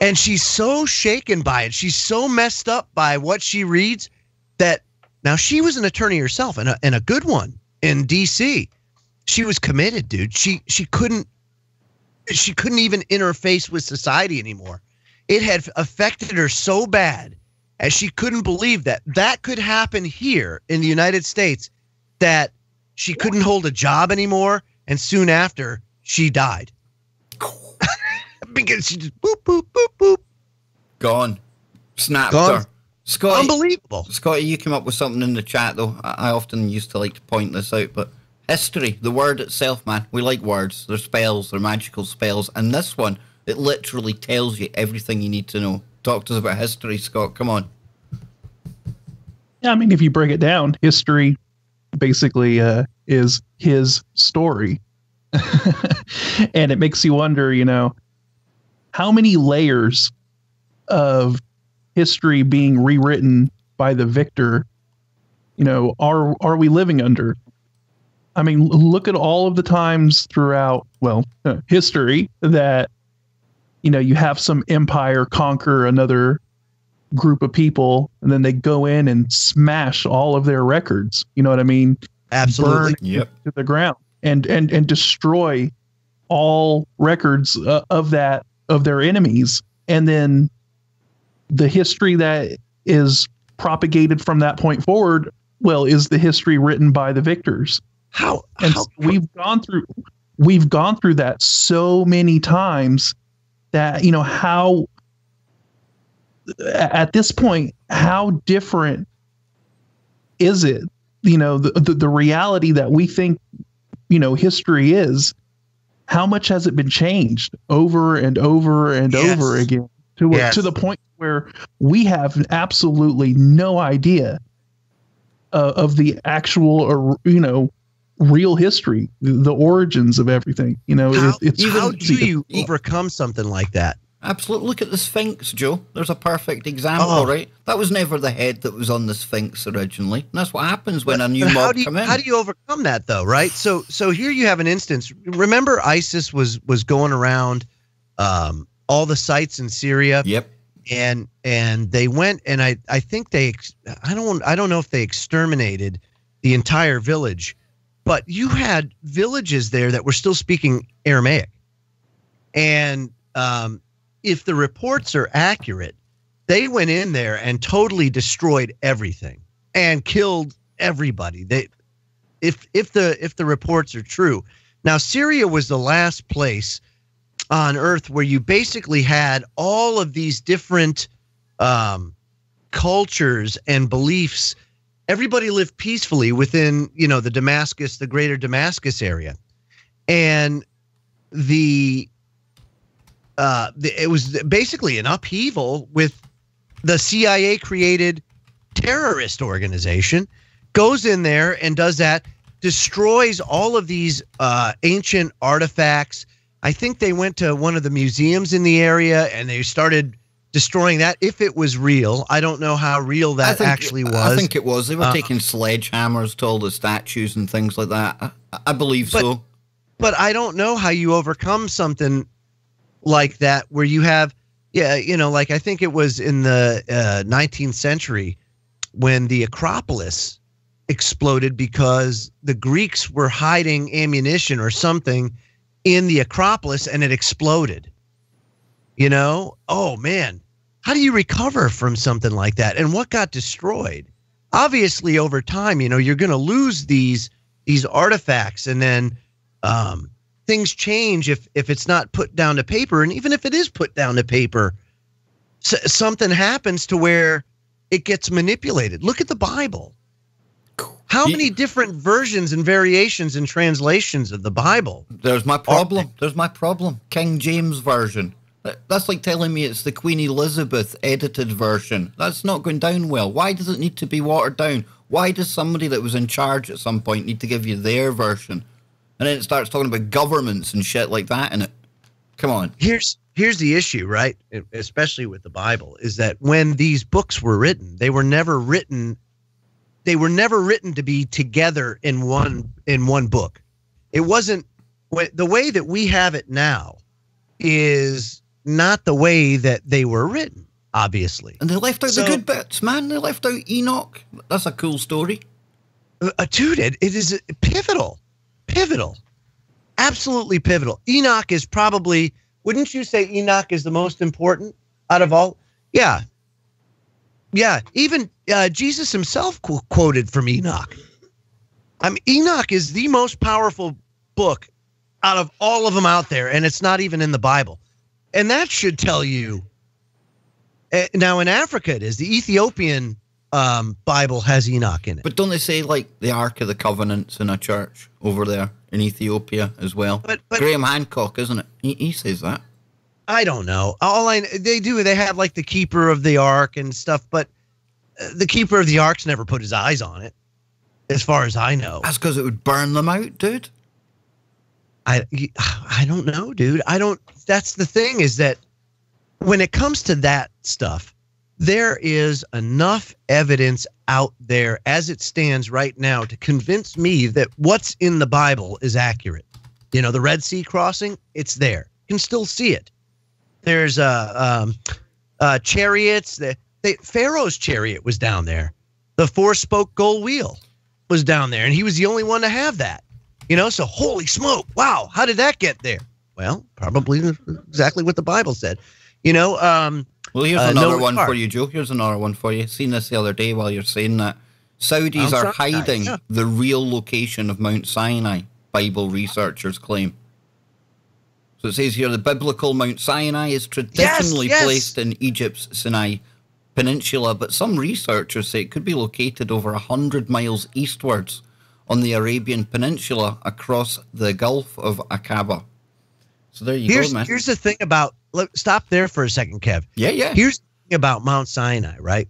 And she's so shaken by it. She's so messed up by what she reads that now she was an attorney herself and a good one in D.C. She was committed, dude. She couldn't even interface with society anymore. It had affected her so bad as she couldn't believe that could happen here in the United States, that she couldn't hold a job anymore. And soon after, she died. Because she just boop, boop, boop, boop. Gone. Snapped Gone. her. Scotty, unbelievable. Scotty, you came up with something in the chat, though. I often used to like to point this out, but history, the word itself, man, we like words. They're spells, they're magical spells. And this one, it literally tells you everything you need to know. Talk to us about history, Scott. Come on. Yeah, I mean, if you break it down, history basically is his story. And it makes you wonder, how many layers of history being rewritten by the victor, are we living under? I mean, look at all of the times throughout, history that, you have some empire conquer another group of people, and then they go in and smash all of their records. You know what I mean? Absolutely. Burn to the ground and destroy all records of their enemies. And then the history that is propagated from that point forward, is the history written by the victors. we've gone through that so many times that, you know, how at this point, how different is it? You know, the reality that we think, you know, history is, how much has it been changed over and over and over again to the point where we have absolutely no idea of the actual, you know, real history, the origins of everything. You know, how do you overcome something like that? Absolutely. Look at the Sphinx, Joe. There's a perfect example, right? That was never the head that was on the Sphinx originally. And that's what happens when a new mob come in. How do you overcome that, though, right? So here you have an instance. Remember, ISIS was going around all the sites in Syria. Yep. And they went, and I think I don't know if they exterminated the entire village, but you had villages there that were still speaking Aramaic, and if the reports are accurate, they went in there and totally destroyed everything and killed everybody. If the reports are true. Now, Syria was the last place on earth where you basically had all of these different cultures and beliefs. Everybody lived peacefully within, you know, the greater Damascus area. And it was basically an upheaval with the CIA created terrorist organization, goes in there and does that, destroys all of these ancient artifacts. I think they went to one of the museums in the area and they started destroying that. If it was real, I don't know how real that actually was. I think it was. They were taking sledgehammers to all the statues and things like that. I believe so. But I don't know how you overcome something like that where you have, you know, like I think it was in the 19th century when the Acropolis exploded because the Greeks were hiding ammunition or something in the Acropolis and it exploded. You know, oh man, how do you recover from something like that? And what got destroyed? Obviously, over time, you know, you're going to lose these artifacts, and then things change if it's not put down to paper. And even if it is put down to paper, something happens to where it gets manipulated. Look at the Bible. How many different versions and variations and translations of the Bible? There's my problem. There's my problem. King James Version. That's like telling me it's the Queen Elizabeth edited version. That's not going down well. Why does it need to be watered down? Why does somebody that was in charge at some point need to give you their version? And then it starts talking about governments and shit like that in it. Come on. Here's the issue, right? Especially with the Bible, is that when these books were written, they were never written to be together in one book. It wasn't the way that we have it now is not the way that they were written, obviously. And they left out the good bits, man. They left out Enoch. That's a cool story. Dude, it is pivotal, absolutely pivotal. Enoch is probably, wouldn't you say Enoch is the most important out of all? Yeah. Even Jesus himself quoted from Enoch. I mean, Enoch is the most powerful book out of all of them out there, and it's not even in the Bible. And that should tell you. Now in Africa, it is the Ethiopian Bible has Enoch in it. But don't they say like the Ark of the Covenant's in a church over there in Ethiopia as well? But Graham Hancock, isn't it? He says that. I don't know. They have like the keeper of the Ark and stuff, but the keeper of the Ark's never put his eyes on it, as far as I know. That's because it would burn them out, dude. I don't know, dude. That's the thing, is that when it comes to that stuff, there is enough evidence out there as it stands right now to convince me that what's in the Bible is accurate. You know, the Red Sea crossing, it's there. You can still see it. There's chariots. Pharaoh's chariot was down there. The 4-spoke gold wheel was down there, and he was the only one to have that. You know, so holy smoke, wow, how did that get there? Well, probably exactly what the Bible said. You know, well, here's another one for you, Joe. Here's another one for you. Seen this the other day while you're saying that. Saudis are Mount Sinai, hiding yeah. the real location of Mount Sinai, Bible researchers claim. So it says here, the biblical Mount Sinai is traditionally placed in Egypt's Sinai Peninsula, but some researchers say it could be located over 100 miles eastwards on the Arabian Peninsula across the Gulf of Aqaba. So there you go, man. Here's the thing about, stop there for a second, Kev. Yeah. Here's the thing about Mount Sinai, right?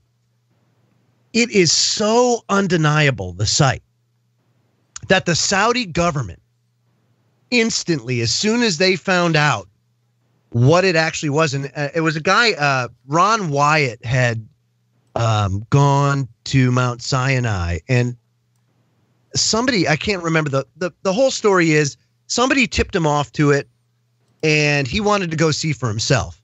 It is so undeniable, the site, that the Saudi government instantly, as soon as they found out what it actually was, and it was a guy, Ron Wyatt had gone to Mount Sinai, and somebody, I can't remember, the whole story is somebody tipped him off to it, and he wanted to go see for himself.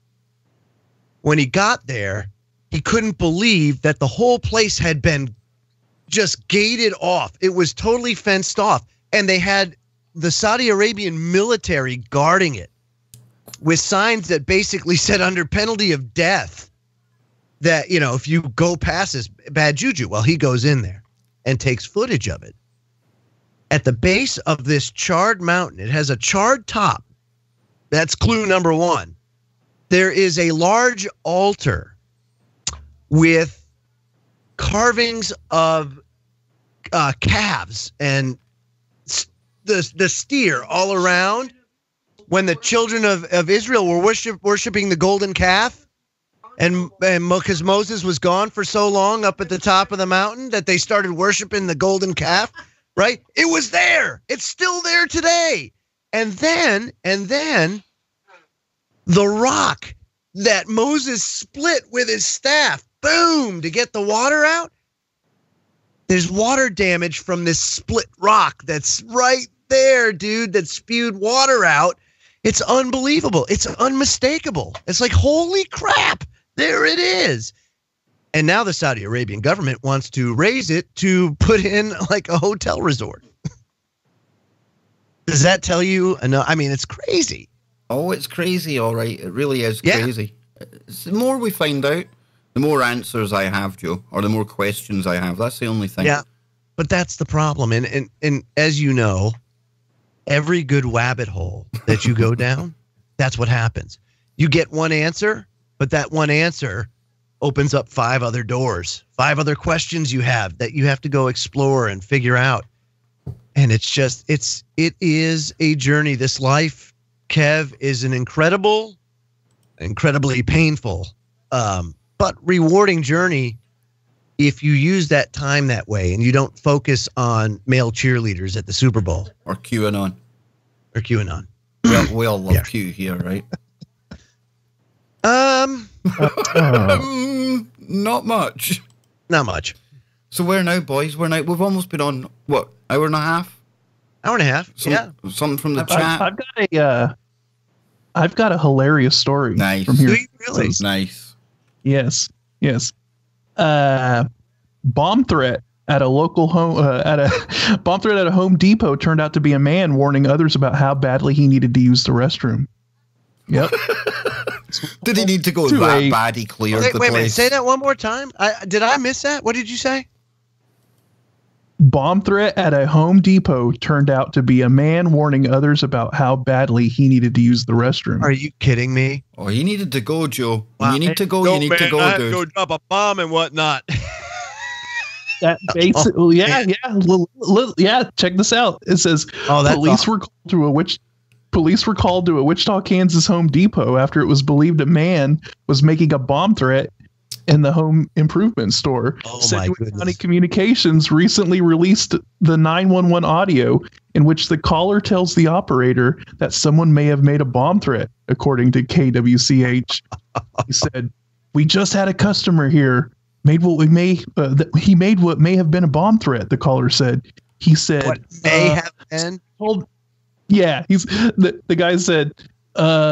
When he got there, he couldn't believe that the whole place had been just gated off. It was totally fenced off, and they had the Saudi Arabian military guarding it with signs that basically said under penalty of death that, you know, if you go past this, bad juju. Well, he goes in there and takes footage of it. At the base of this charred mountain, it has a charred top. That's clue number one. There is a large altar with carvings of calves and the steer all around. When the children of Israel were worshiping the golden calf, and because Moses was gone for so long up at the top of the mountain that they started worshiping the golden calf, right? It was there. It's still there today. And then the rock that Moses split with his staff, boom, to get the water out. There's water damage from this split rock that's right there, dude, that spewed water out. It's unbelievable. It's unmistakable. It's like, holy crap, there it is. And now the Saudi Arabian government wants to raise it to put in like a hotel resort. Does that tell you enough? I mean, it's crazy. Oh, it's crazy, all right. It really is crazy. The more we find out, the more answers I have, Joe, or the more questions I have. That's the only thing. Yeah, but that's the problem. And as you know, every good rabbit hole that you go down, that's what happens. You get one answer, but that one answer opens up 5 other doors, 5 other questions you have that you have to go explore and figure out. And it's just, it is a journey. This life, Kev, is an incredibly painful, but rewarding journey if you use that time that way and you don't focus on male cheerleaders at the Super Bowl. Or QAnon. We all love Q here, right? Not much. Not much. So where now, boys? We've almost been on, what, hour and a half? Hour and a half. Something from the chat. I've got a hilarious story. Nice. From here. Really? Nice. Yes. Bomb threat at a local home at a Home Depot turned out to be a man warning others about how badly he needed to use the restroom. Yep. Did he need to go that bad? He cleared the place. Wait a minute. Say that one more time. Did I miss that? What did you say? Bomb threat at a Home Depot turned out to be a man warning others about how badly he needed to use the restroom. Are you kidding me? Oh, he needed to go, Joe. Wow. You need to go. You need to go, dude. Go drop a bomb and whatnot. That basically, yeah. Check this out. It says police were called to a Wichita, Kansas Home Depot after it was believed a man was making a bomb threat in the home improvement store. Sedgwick County Communications recently released the 911 audio in which the caller tells the operator that someone may have made a bomb threat, according to KWCH. He said, "We just had a customer here. He made what may have been a bomb threat," the caller said. He said, "What may have been?" The guy said,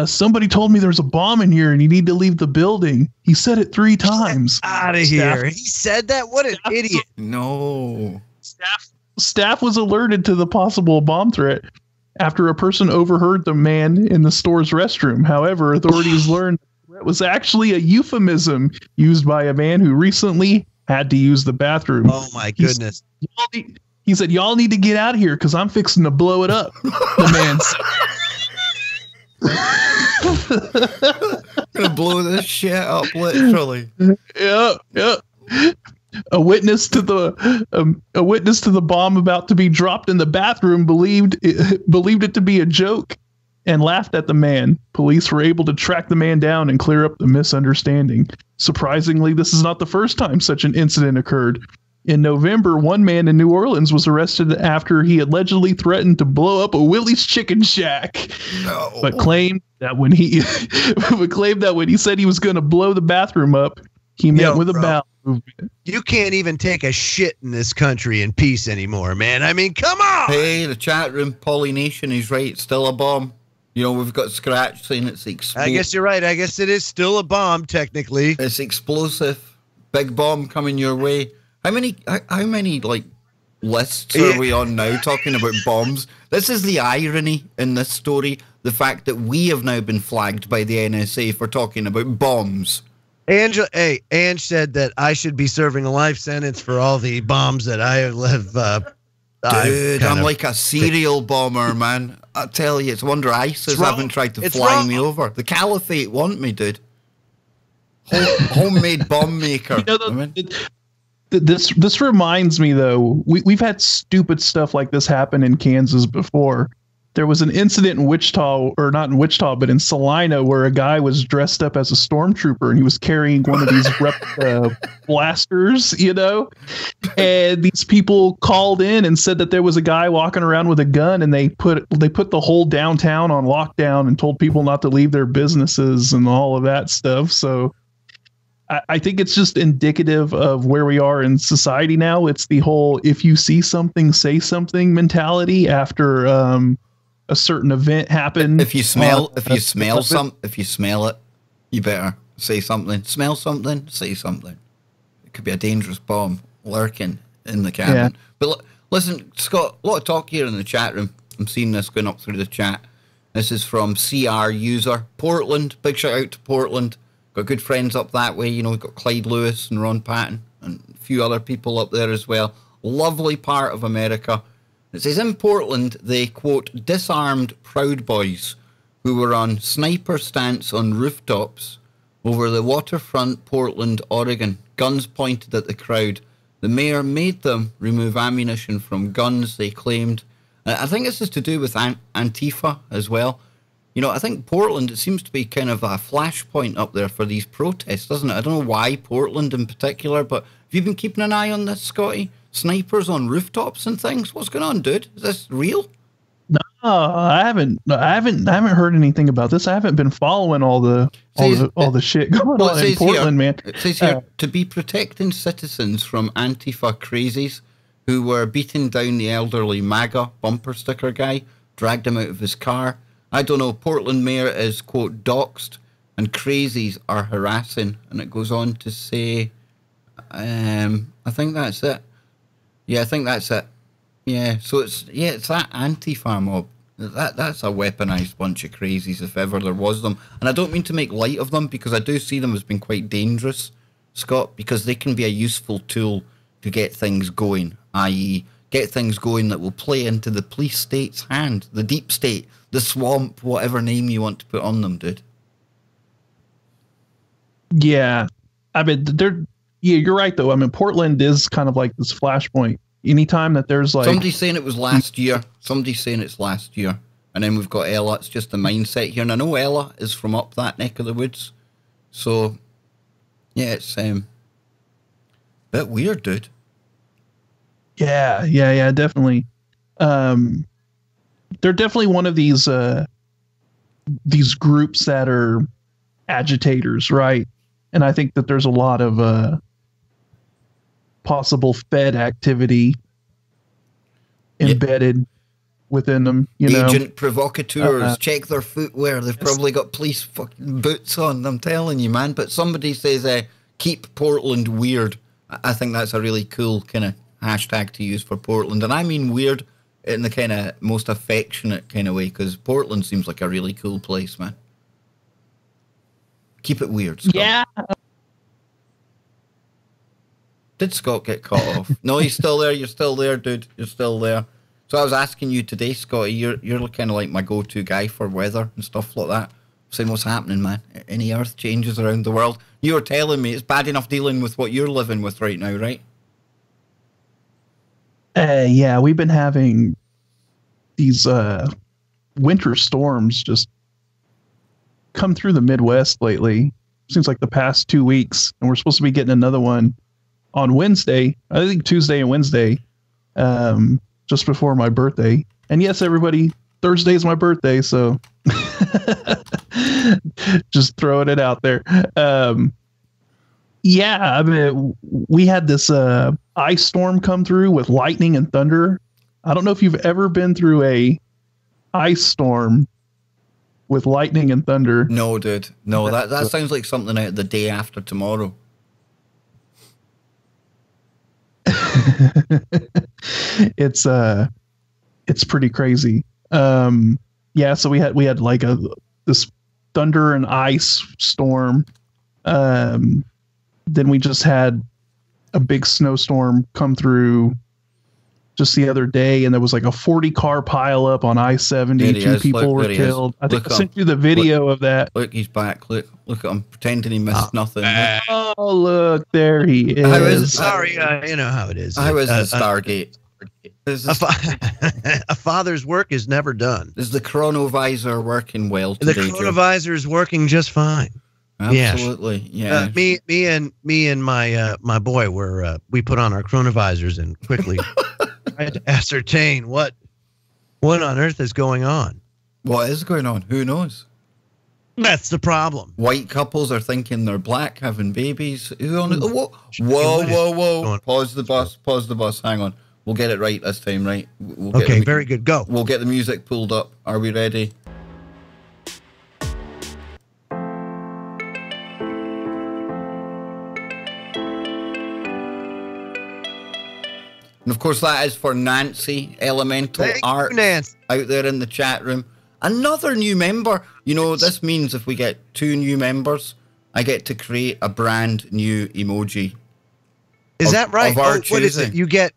"Somebody told me there's a bomb in here and you need to leave the building." He said it 3 times. Out of here. He said that? What an idiot. No. Staff was alerted to the possible bomb threat after a person overheard the man in the store's restroom. However, authorities learned it was actually a euphemism used by a man who recently had to use the bathroom. Oh my goodness. He said, y'all need to get out of here because I'm fixing to blow it up. The man said, gonna blow this shit up, literally. Yeah. A witness to the bomb about to be dropped in the bathroom believed it to be a joke and laughed at the man. Police were able to track the man down and clear up the misunderstanding. Surprisingly, this is not the first time such an incident occurred. In November, one man in New Orleans was arrested after he allegedly threatened to blow up a Willie's Chicken Shack, but claimed that when he said he was going to blow the bathroom up, he meant with a bowel movement. You can't even take a shit in this country in peace anymore, man. I mean, come on. Hey, the chat room, Polynation, he's right. It's still a bomb. You know, we've got Scratch saying it's I guess you're right. I guess it is still a bomb, technically. It's explosive. Big bomb coming your way. How many like lists are we on now talking about bombs? This is the irony in this story. The fact that we have now been flagged by the NSA for talking about bombs. Ange said that I should be serving a life sentence for all the bombs that I have. Dude, I'm like a serial bomber, man. I tell you, it's a wonder ISIS haven't tried to fly me over. The Caliphate want me, dude. Homemade bomb maker. You know, this reminds me, though, we've had stupid stuff like this happen in Kansas before. There was an incident in Wichita, or not in Wichita, but in Salina, where a guy was dressed up as a stormtrooper and he was carrying one of these blasters, you know, and these people called in and said that there was a guy walking around with a gun, and they put the whole downtown on lockdown and told people not to leave their businesses and all of that stuff. So I think it's just indicative of where we are in society now. It's the whole if you see something, say something mentality after a certain event happened. If you smell it, you better say something. Smell something, say something. It could be a dangerous bomb lurking in the cabin. Yeah. But listen, Scott, a lot of talk here in the chat room. I'm seeing this going up through the chat. This is from CR User. Portland, big shout out to Portland. Got good friends up that way. You know, we've got Clyde Lewis and Ron Patton and a few other people up there as well. Lovely part of America. It says, in Portland, they, quote, disarmed Proud Boys who were on sniper stance on rooftops over the waterfront Portland, Oregon. Guns pointed at the crowd. The mayor made them remove ammunition from guns, they claimed. I think this is to do with Antifa as well. You know, I think Portland, it seems to be kind of a flashpoint up there for these protests, doesn't it? I don't know why Portland in particular, but have you been keeping an eye on this, Scotty? Snipers on rooftops and things? What's going on, dude? Is this real? No, I haven't heard anything about this. I haven't been following all the shit going on in Portland, man. It says here, to be protecting citizens from Antifa crazies who were beating down the elderly MAGA bumper sticker guy, dragged him out of his car. I don't know, Portland mayor is, quote, doxed, and crazies are harassing. And it goes on to say, I think that's it. Yeah, I think that's it. Yeah, so it's that Antifa mob. That's a weaponized bunch of crazies if ever there was them. And I don't mean to make light of them because I do see them as being quite dangerous, Scott, because they can be a useful tool to get things going, i.e. get things going that will play into the police state's hand, the deep state, the swamp, whatever name you want to put on them, dude. Yeah. I mean, you're right, though. I mean, Portland is kind of like this flashpoint. Anytime that there's like... Somebody's saying it was last year. Somebody's saying it's last year. And then we've got Ella. It's just the mindset here. And I know Ella is from up that neck of the woods. So, yeah, it's a bit weird, dude. Yeah, definitely. They're definitely one of these groups that are agitators, right? And I think that there's a lot of possible Fed activity embedded within them. Agent provocateurs, check their footwear. They've probably got police fucking boots on. I'm telling you, man. But somebody says, keep Portland weird. I think that's a really cool kind of hashtag to use for Portland. And I mean weird in the kind of most affectionate kind of way, because Portland seems like a really cool place, man. Keep it weird, Scott. Yeah. Did Scott get cut off? No, he's still there. You're still there, dude. You're still there. So I was asking you today, Scotty. You're kind of like my go-to guy for weather and stuff like that. Saying what's happening, man. Any earth changes around the world? You were telling me it's bad enough dealing with what you're living with right now, right? Yeah, we've been having these winter storms just come through the Midwest lately. Seems like the past 2 weeks, and we're supposed to be getting another one on Wednesday. I think Tuesday and Wednesday, just before my birthday. And yes, everybody, Thursday is my birthday, so just throwing it out there. Yeah, I mean, we had this ice storm come through with lightning and thunder. I don't know if you've ever been through a ice storm with lightning and thunder. No, dude. No, that sounds like something out of The Day After Tomorrow. It's pretty crazy. Yeah, so we had like this thunder and ice storm. Then we just had a big snowstorm come through just the other day, and there was like a 40-car pileup on I-70. 2 people were killed. I think I sent you the video of that. Look, he's back. Look at him pretending he missed nothing. Oh, look, there he is. Sorry, you know how it is. How is the Stargate? A father's work is never done. Is the chronovisor working well today? The chronovisor is working just fine. Absolutely, yeah. Me and my boy we put on our chronovisors and quickly tried to ascertain what on earth is going on. What is going on? Who knows? That's the problem. White couples are thinking they're black, having babies. Whoa! Pause the bus. Hang on. We'll get it right this time, right? Okay, very good. Go. We'll get the music pulled up. Are we ready? And of course, that is for Nancy, Elemental Art, Nancy, out there in the chat room. Another new member. You know, this means if we get 2 new members, I get to create a brand new emoji. Is that right? What is it? You get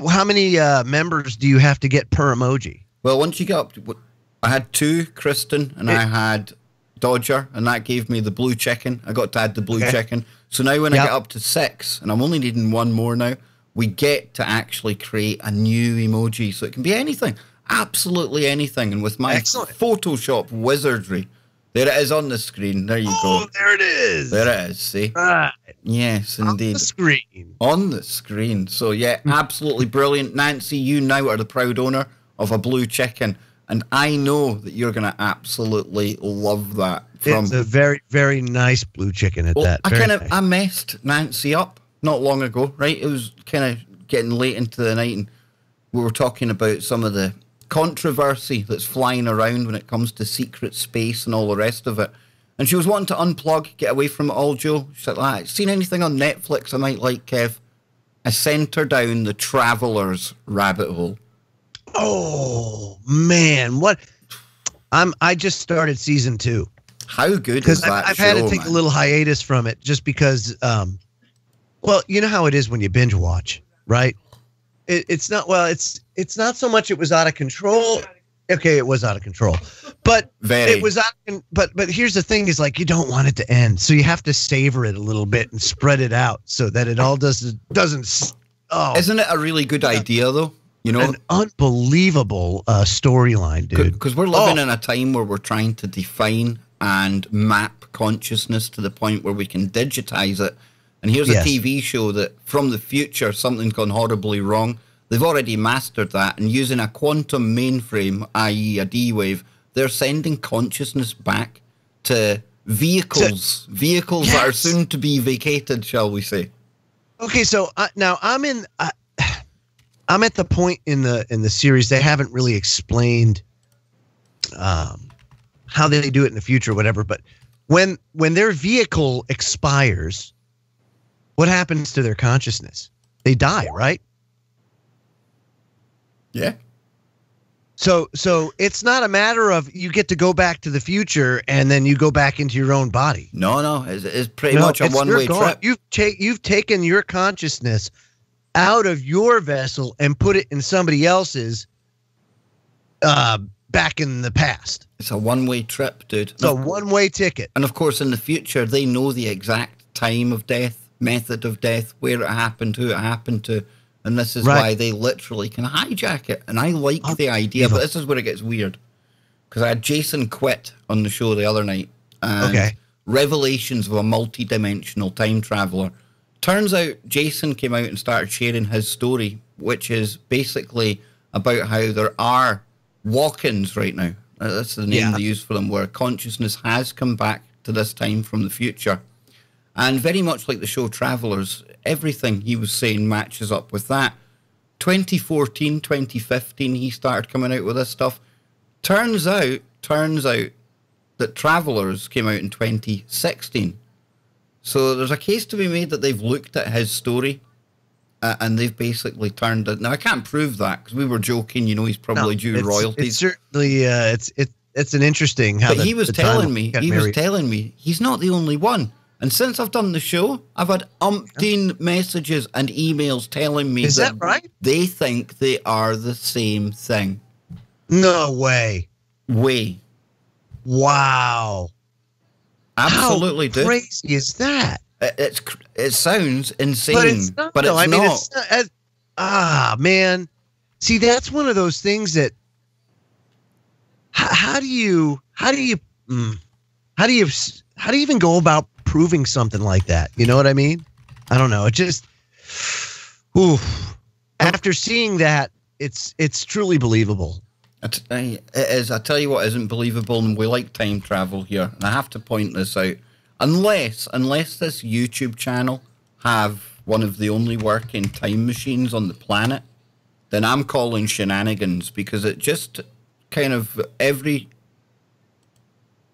how many members do you have to get per emoji? Well, once you get up to, I had 2, Kristen, and I had Dodger, and that gave me the blue chicken. I got to add the blue chicken. So now when I get up to 6, and I'm only needing 1 more now, we get to actually create a new emoji. So it can be anything, absolutely anything. And with my Photoshop wizardry, there it is on the screen. There you go. Oh, there it is. There it is. See? Right. Yes, indeed. On the screen. On the screen. So yeah, absolutely brilliant. Nancy, you now are the proud owner of a blue chicken. And I know that you're going to absolutely love that. It's a very, very nice blue chicken at that. I messed Nancy up not long ago, right? It was kind of getting late into the night, and we were talking about some of the controversy that's flying around when it comes to secret space and all the rest of it. And she was wanting to unplug, get away from it all, Joe. She's like, seen anything on Netflix I might like, Kev? I sent her down the Travelers rabbit hole. Oh, man. What? I just started season 2. How good is that I've had to take a little hiatus from it just because, well, you know how it is when you binge watch, right? It's not so much it was out of control. Okay, it was out of control, but it was out. But here's the thing: is like you don't want it to end, so you have to savor it a little bit and spread it out so that it all doesn't. Oh, isn't it a really good idea though? You know, an unbelievable storyline, dude. Because we're living in a time where we're trying to define and map consciousness to the point where we can digitize it. And here's a TV show that from the future, something's gone horribly wrong. They've already mastered that. And using a quantum mainframe, i.e. a D-wave, they're sending consciousness back to vehicles. Vehicles that are soon to be vacated, shall we say. Okay, so now I'm at the point in the series they haven't really explained how they do it in the future or whatever. But when their vehicle expires, what happens to their consciousness? They die, right? Yeah. So it's not a matter of you get to go back to the future and then you go back into your own body. No, it's pretty much a one-way trip. You've taken your consciousness out of your vessel and put it in somebody else's back in the past. It's a one-way trip, dude. It's a one-way ticket. And of course, in the future, they know the exact time of death, method of death, where it happened, who it happened to. And this is why they literally can hijack it. And I like the idea, but this is where it gets weird. Because I had Jason Quit on the show the other night. And revelations of a multi-dimensional time traveler. Turns out Jason came out and started sharing his story, which is basically about how there are walk-ins right now. That's the name they use for them, where consciousness has come back to this time from the future. And very much like the show Travelers, everything he was saying matches up with that. 2014, 2015, he started coming out with this stuff. Turns out that Travelers came out in 2016. So there's a case to be made that they've looked at his story and they've basically turned it. Now, I can't prove that because we were joking, he's probably due royalties. It's certainly, it's an interesting how But he was telling me he's not the only one. And since I've done the show, I've had umpteen messages and emails telling me that right? They think they are the same thing. No way. Wow. Absolutely, dude. How crazy is that? It sounds insane, but it's not. Man. See, that's one of those things that how do you even go about proving something like that? You know what I mean? I don't know. It just after seeing that, it's truly believable. It is. I tell you what isn't believable, and we like time travel here, and I have to point this out. Unless this YouTube channel have one of the only working time machines on the planet, then I'm calling shenanigans, because it just kind of every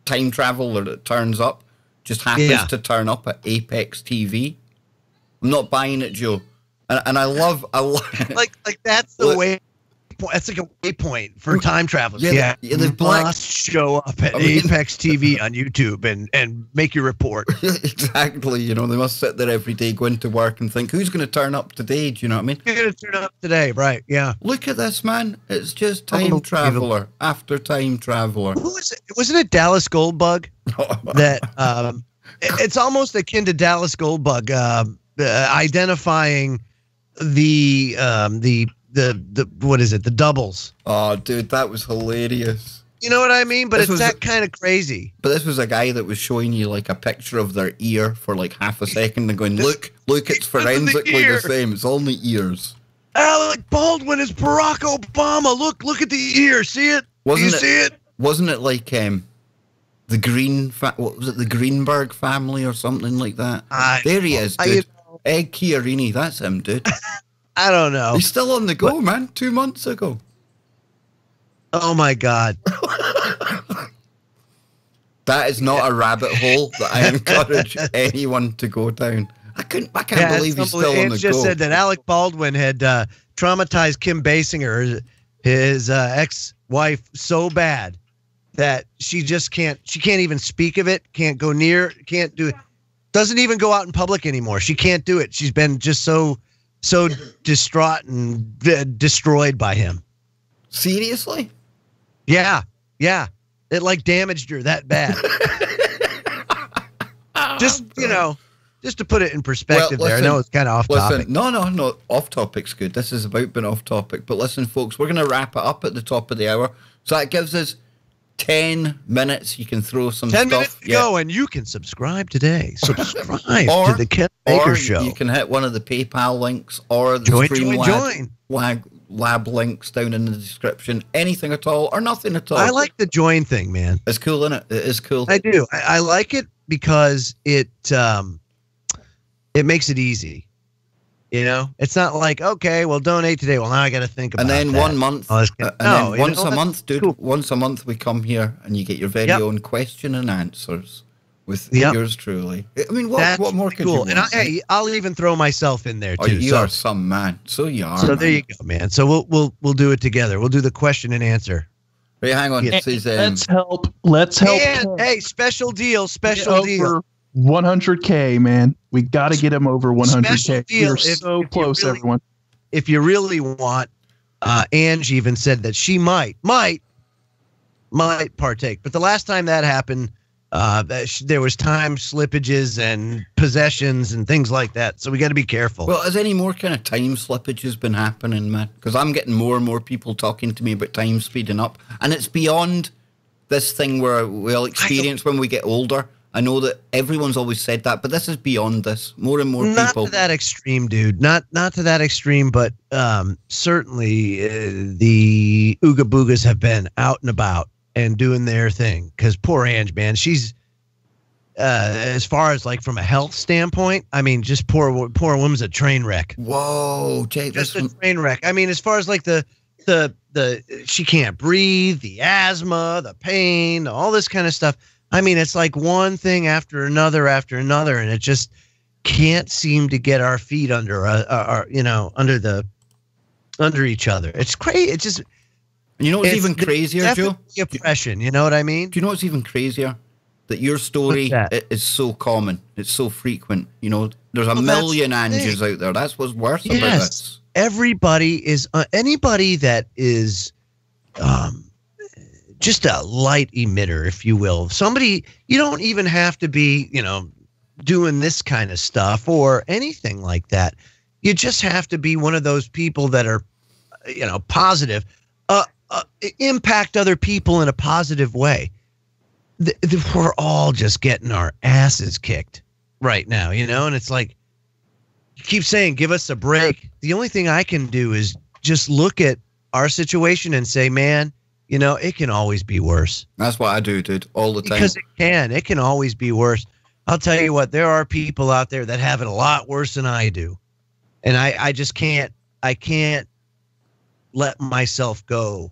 time traveler that turns up just happens to turn up at Apex TV. I'm not buying it, Joe. And I love like that's the way. That's like a waypoint for time travelers. The must show up at Apex TV on YouTube and make your report. Exactly. They must sit there every day, go into work and think, who's going to turn up today? Do you know what I mean? Who's going to turn up today? Right. Yeah. Look at this, man. It's just time traveler after time traveler. Who was it? Wasn't it Dallas Goldbug? That it's almost akin to Dallas Goldbug identifying the what is it? The doubles. Oh, dude, that was hilarious. You know what I mean? But it's that kind of crazy. But this was a guy that was showing you like a picture of their ear for like half a second and going, look, it's forensically the same. It's only ears. Alec Baldwin is Barack Obama. Look at the ear. See it? See it? Wasn't it like the the Greenberg family or something like that? There he is, dude. Ed Chiarini, that's him, dude. I don't know. He's still on the go, man. 2 months ago. Oh my God. That is not a rabbit hole that I encourage anyone to go down. I can't believe he's still on the go. Just said that Alec Baldwin had traumatized Kim Basinger, his ex-wife, so bad that she can't even speak of it, can't go near, can't do it. Doesn't even go out in public anymore. She can't do it. She's been just so distraught and destroyed by him. Seriously? Yeah. It like damaged her that bad. Just to put it in perspective, I know it's kind of off topic. No. Off topic's good. This is about being off topic. But listen, folks, we're going to wrap it up at the top of the hour. So that gives us 10 minutes. You can throw some 10 stuff. 10 minutes to go, and you can subscribe today. Subscribe to the Ken Baker Show. You can hit one of the PayPal links or the Streamlab lab links down in the description. Anything at all or nothing at all. I like the join thing, man. It's cool, isn't it? It is cool. I do. I like it because it makes it easy. It's not like, okay, well, donate today. Well, now I got to think about it. And then 1 month, once a month, dude, cool. Once a month we come here and you get your very own question and answers with Yep. yours truly. I mean, That's what more could cool. you And want? hey, I'll even throw myself in there Oh, too. you so are some man. So you are. so man. there you go, man. So we'll do it together. We'll do the question and answer. Wait, hang on. Yeah. It says, Let's help. Let's help. And Ken hey, special deal, get special deal. over 100K, man. We got to get him over 100K. Special deal. We're so If you close, really- everyone. If you really want, Ange even said that she might partake. But the last time that happened, there was time slippages and possessions and things like that. So we got to be careful. well, has any more kind of time slippages been happening, man? Because I'm getting more and more people talking to me about time speeding up. And it's beyond this thing where we'll experience when we get older. I know that everyone's always said that, but this is beyond this. More and more Not people. to that extreme, dude. Not to that extreme, but certainly the Ooga Boogas have been out and about and doing their thing. Because poor Ange, man, she's as far as like from a health standpoint, I mean, just poor woman's a train wreck. Whoa, Jake, Just this a train wreck. I mean, as far as like the she can't breathe, the asthma, the pain, all this kind of stuff. I mean, it's like one thing after another, and it just can't seem to get our feet under under each other. It's crazy. It's just, you know what's it's even crazier, Joe? definitely oppression. You know what I mean? Do you know what's even crazier? That your story What's that? is so common. It's so frequent. You know, there's a Well, million that's the Anges thing. out there. That's what's worse about Yes. this. Everybody is anybody that is just a light emitter, if you will. Somebody, you don't even have to be, doing this kind of stuff or anything like that. You just have to be one of those people that are, positive, impact other people in a positive way. We're all just getting our asses kicked right now, and it's like, you keep saying, give us a break. The only thing I can do is just look at our situation and say, man, it can always be worse. That's what I do, dude, all the time. Because it can always be worse. I'll tell you what, there are people out there that have it a lot worse than I do. And I just can't let myself go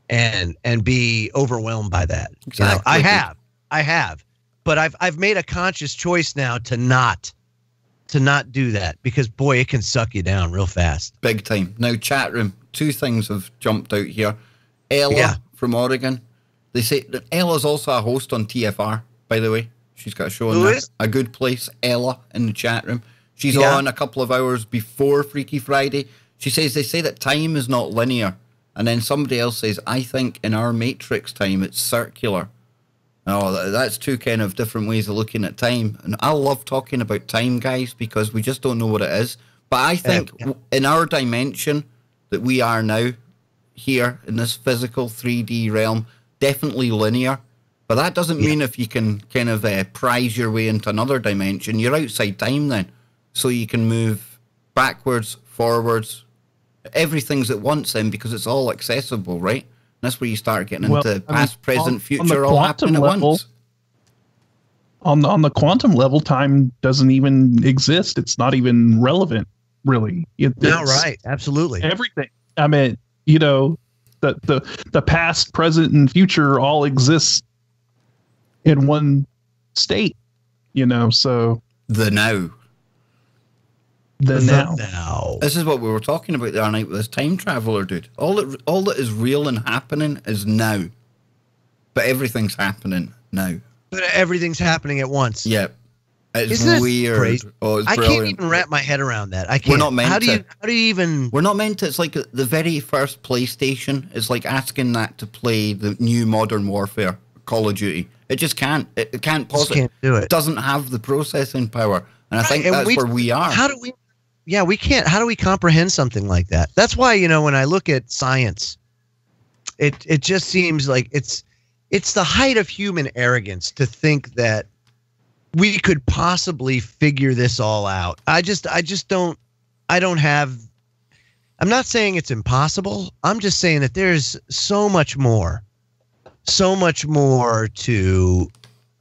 and be overwhelmed by that. Exactly. I have, but I've made a conscious choice now to not do that, because boy, it can suck you down real fast. Big time. Now, chat room, two things have jumped out here. Ella from Oregon. They say that Ella's also a host on TFR, by the way. She's got a show on Who there. is? A Good Place, Ella, in the chat room. She's Yeah. on a couple of hours before Freaky Friday. She says they say that time is not linear. And then somebody else says, I think in our Matrix time, it's circular. Oh, that's two kind of different ways of looking at time. And I love talking about time, guys, because we just don't know what it is. But I think in our dimension that we are now, here in this physical 3D realm, definitely linear. But that doesn't mean if you can kind of prize your way into another dimension, you're outside time then. So you can move backwards, forwards, everything's at once then, because it's all accessible, right? And that's where you start getting into past, present, future, all happening at once. On the quantum level, time doesn't even exist. It's not even relevant, really. No, right. Absolutely. Everything. I mean, the past, present, and future all exist in one state. So The now. the now. Now. This is what we were talking about the other night with this time traveler, dude. All that is real and happening is now. But everything's happening now. But everything's happening at once. Yep. It's Isn't it weird. crazy? Oh, it's I brilliant. can't even wrap my head around that. I can't. We're not meant how do to. you even? We're not meant to. It's like the very first PlayStation is like asking that to play the new Modern Warfare, Call of Duty. It just can't. It can't possibly. Can't do it. It doesn't have the processing power. And I think and that's where we are. How do we? Yeah, we can't. How do we comprehend something like that? That's why, when I look at science, it just seems like it's the height of human arrogance to think that we could possibly figure this all out. I just don't. I don't have. I'm not saying it's impossible. I'm just saying that there's so much more to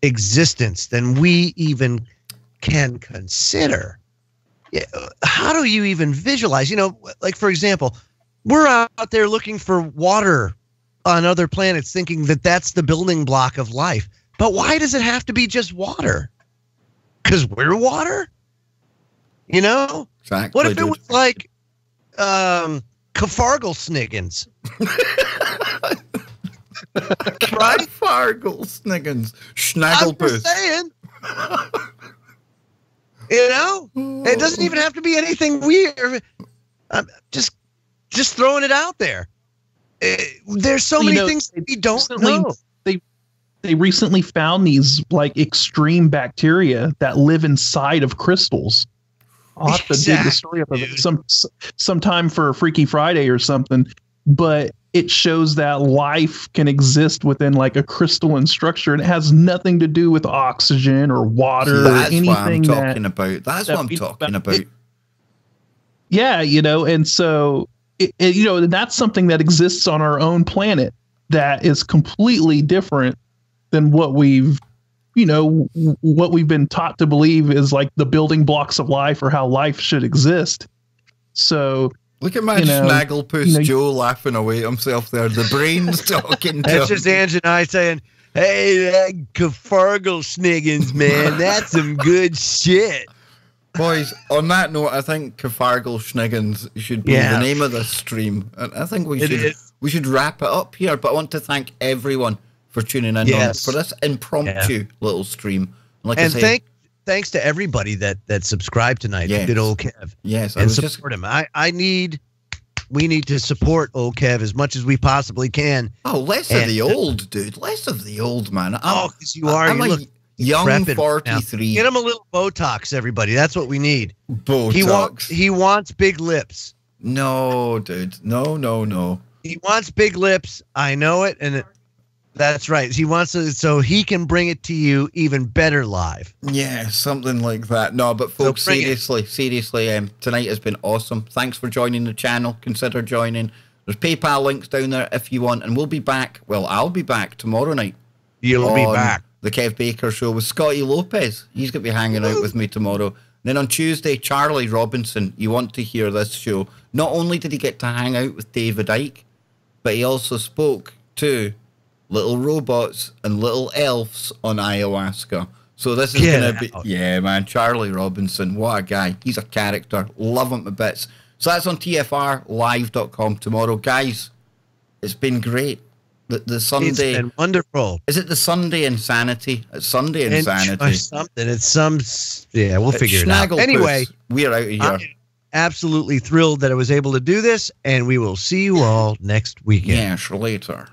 existence than we even can consider. How do you even visualize? Like, for example, we're out there looking for water on other planets, thinking that that's the building block of life. But why does it have to be just water? Because we're water? You know? Exactly. What if it was like Cafargal Sniggins? Right? Fargle Sniggins. I'm just Snagglepuss. saying. You know? It doesn't even have to be anything weird. I'm just throwing it out there. There's so many things that we don't know. They recently found these like extreme bacteria that live inside of crystals. I'll have to dig the story up of it sometime for Freaky Friday or something. But it shows that life can exist within like a crystalline structure, and it has nothing to do with oxygen or water or anything. What I'm talking about. That's what I'm talking about. Yeah, and so that's something that exists on our own planet that is completely different than what we've been taught to believe is like the building blocks of life or how life should exist. So look at my Snagglepuss Joe laughing away at himself there. The brain's talking to him. That's just Ange and I saying, hey, that Cafargal Sniggins, man, that's some good shit. Boys, on that note, I think Cafargal Sniggins should be the name of this stream. And I think we should wrap it up here. But I want to thank everyone for tuning in for this impromptu little stream. Like and thanks to everybody that subscribed tonight. Yes. Good old Kev. Yes, and support him. We need to support old Kev as much as we possibly can. Oh, less of the old dude. Less of the old man. Because I'm a young 43. Get him a little Botox, everybody. That's what we need. Botox. He wants big lips. No, dude. No. He wants big lips. I know it, and that's right. He wants it so he can bring it to you even better live. Yeah, something like that. No, but folks, seriously, tonight has been awesome. Thanks for joining the channel. Consider joining. There's PayPal links down there if you want, and we'll be back. Well, I'll be back tomorrow night. You'll be back. The Kev Baker Show with Scotty Lopez. He's going to be hanging out with me tomorrow. Then on Tuesday, Charlie Robinson. You want to hear this show. Not only did he get to hang out with David Icke, but he also spoke to little robots and little elves on ayahuasca. So this is going to be... Yeah, man. Charlie Robinson. What a guy. He's a character. Love him to bits. So that's on tfrlive.com tomorrow. Guys, it's been great. The Sunday... It's been wonderful. Is it the Sunday Insanity? It's Sunday Insanity. It's some... Yeah, we'll figure it out. Anyway, we're out of here. I'm absolutely thrilled that I was able to do this, and we will see you all next weekend. Yeah, later.